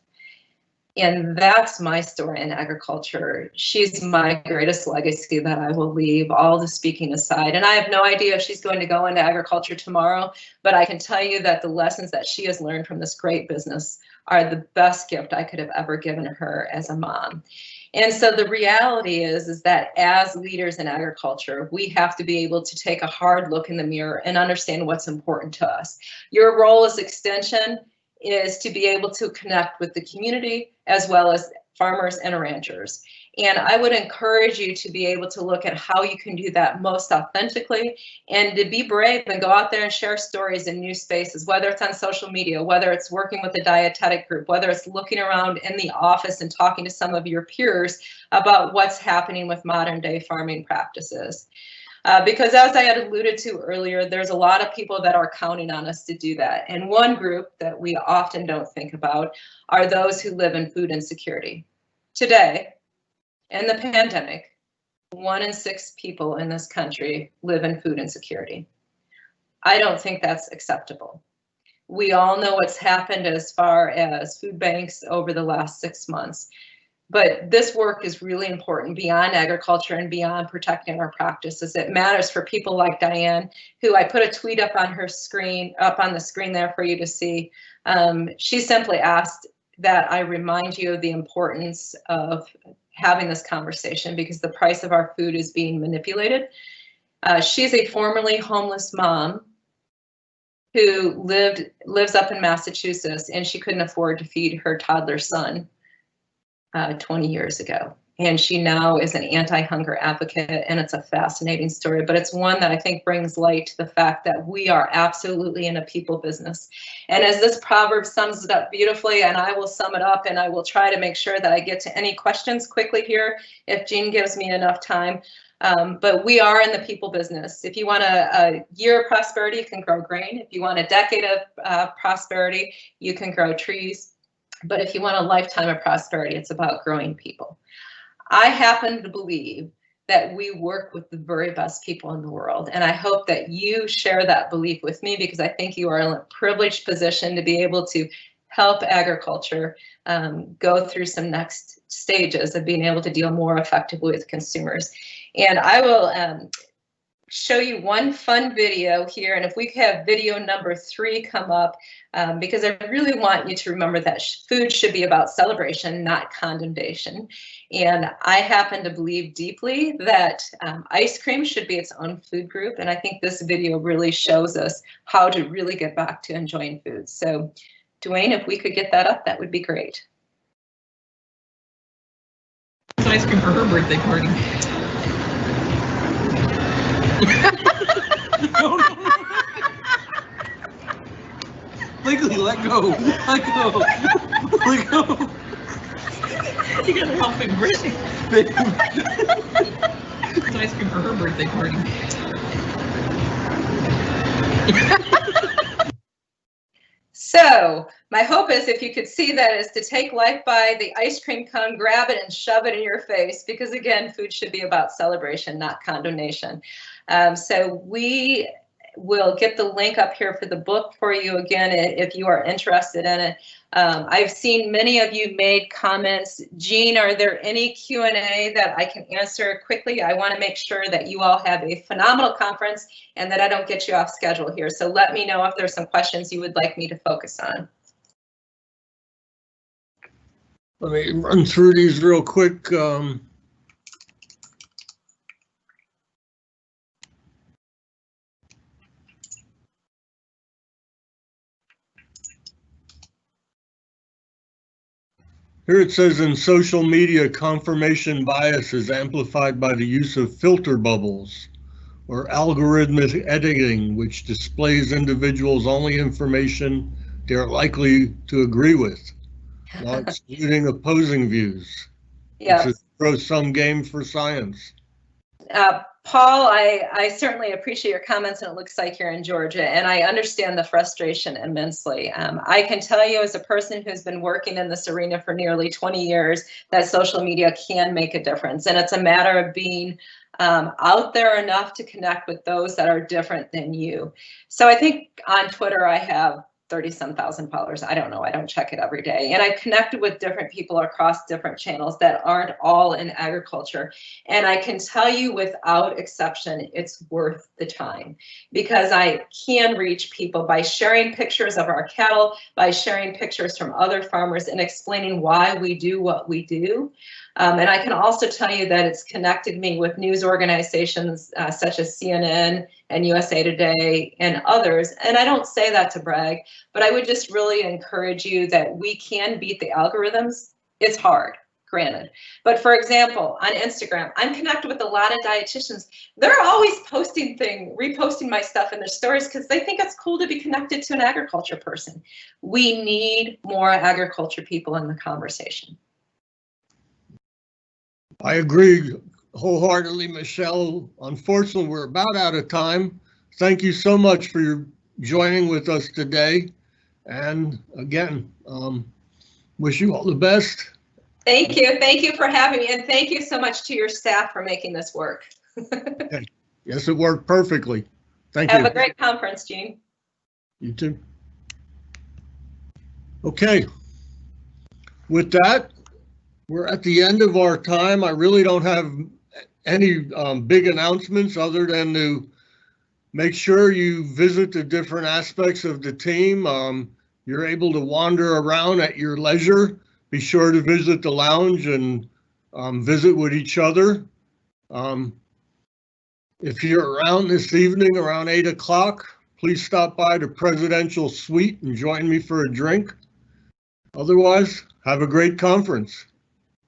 And that's my story in agriculture. She's my greatest legacy that I will leave, all the speaking aside. And I have no idea if she's going to go into agriculture tomorrow, but I can tell you that the lessons that she has learned from this great business are the best gift I could have ever given her as a mom. And so the reality is that as leaders in agriculture, we have to be able to take a hard look in the mirror and understand what's important to us. Your role as extension is to be able to connect with the community as well as farmers and ranchers. And I would encourage you to be able to look at how you can do that most authentically and to be brave and go out there and share stories in new spaces, whether it's on social media, whether it's working with a dietetic group, whether it's looking around in the office and talking to some of your peers about what's happening with modern day farming practices. Because as I had alluded to earlier, there's a lot of people that are counting on us to do that. And one group that we often don't think about are those who live in food insecurity. Today, in the pandemic, 1 in 6 people in this country live in food insecurity. I don't think that's acceptable. We all know what's happened as far as food banks over the last 6 months. But this work is really important beyond agriculture and beyond protecting our practices. It matters for people like Diane, who I put a tweet up on her screen, up on the screen there for you to see. She simply asked that I remind you of the importance of having this conversation because the price of our food is being manipulated. She's a formerly homeless mom who lives up in Massachusetts, and she couldn't afford to feed her toddler son 20 years ago. And she now is an anti-hunger advocate, and it's a fascinating story, but it's one that I think brings light to the fact that we are absolutely in a people business. And as this proverb sums it up beautifully, and I will sum it up, and I will try to make sure that I get to any questions quickly here if Jean gives me enough time. But we are in the people business. If you want a year of prosperity, you can grow grain. If you want a decade of prosperity, you can grow trees. But if you want a lifetime of prosperity, it's about growing people. I happen to believe that we work with the very best people in the world. And I hope that you share that belief with me because I think you are in a privileged position to be able to help agriculture go through some next stages of being able to deal more effectively with consumers. And I will show you one fun video here. And if we could have video number 3 come up, because I really want you to remember that food should be about celebration, not condemnation. And I happen to believe deeply that ice cream should be its own food group. And I think this video really shows us how to really get back to enjoying food. So Dwayne, if we could get that up, that would be great. It's ice cream for her birthday party. No. Legally, let go. Let go. Let go. You gotta help him, Brittany. It's ice cream for her birthday party. So my hope is if you could see that is to take life by the ice cream cone, grab it and shove it in your face, because again, food should be about celebration, not condemnation. So we will get the link up here for the book for you again if you are interested in it. I've seen many of you made comments. Jean, are there any Q&A that I can answer quickly? I want to make sure that you all have a phenomenal conference and that I don't get you off schedule here. So let me know if there's some questions you would like me to focus on. Let me run through these real quick. Here it says in social media, confirmation bias is amplified by the use of filter bubbles or algorithmic editing, which displays individuals only information they're likely to agree with, while excluding opposing views. Yeah. It's a throw-sum game for science. Paul, I certainly appreciate your comments, and it looks like you're in Georgia, and I understand the frustration immensely. I can tell you as a person who's been working in this arena for nearly 20 years that social media can make a difference, and it's a matter of being out there enough to connect with those that are different than you. So I think on Twitter I have 30-some thousand followers. I don't know. I don't check it every day. And I've connected with different people across different channels that aren't all in agriculture. And I can tell you without exception, it's worth the time, because I can reach people by sharing pictures of our cattle, by sharing pictures from other farmers and explaining why we do what we do. And I can also tell you that it's connected me with news organizations such as CNN and USA Today and others. And I don't say that to brag, but I would just really encourage you that we can beat the algorithms. It's hard, granted. But for example, on Instagram, I'm connected with a lot of dietitians. They're always reposting my stuff in their stories because they think it's cool to be connected to an agriculture person. We need more agriculture people in the conversation. I agree wholeheartedly, Michelle. Unfortunately, we're about out of time. Thank you so much for your joining with us today. And again, wish you all the best. Thank you. Thank you for having me. And thank you so much to your staff for making this work. Okay. Yes, it worked perfectly. Thank you. Have a great conference, Gene. You too. Okay. With that, we're at the end of our time. I really don't have any big announcements other than to make sure you visit the different aspects of the team. You're able to wander around at your leisure. Be sure to visit the lounge and visit with each other. If you're around this evening around 8 o'clock, please stop by the Presidential Suite and join me for a drink. Otherwise, have a great conference.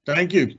Thank you.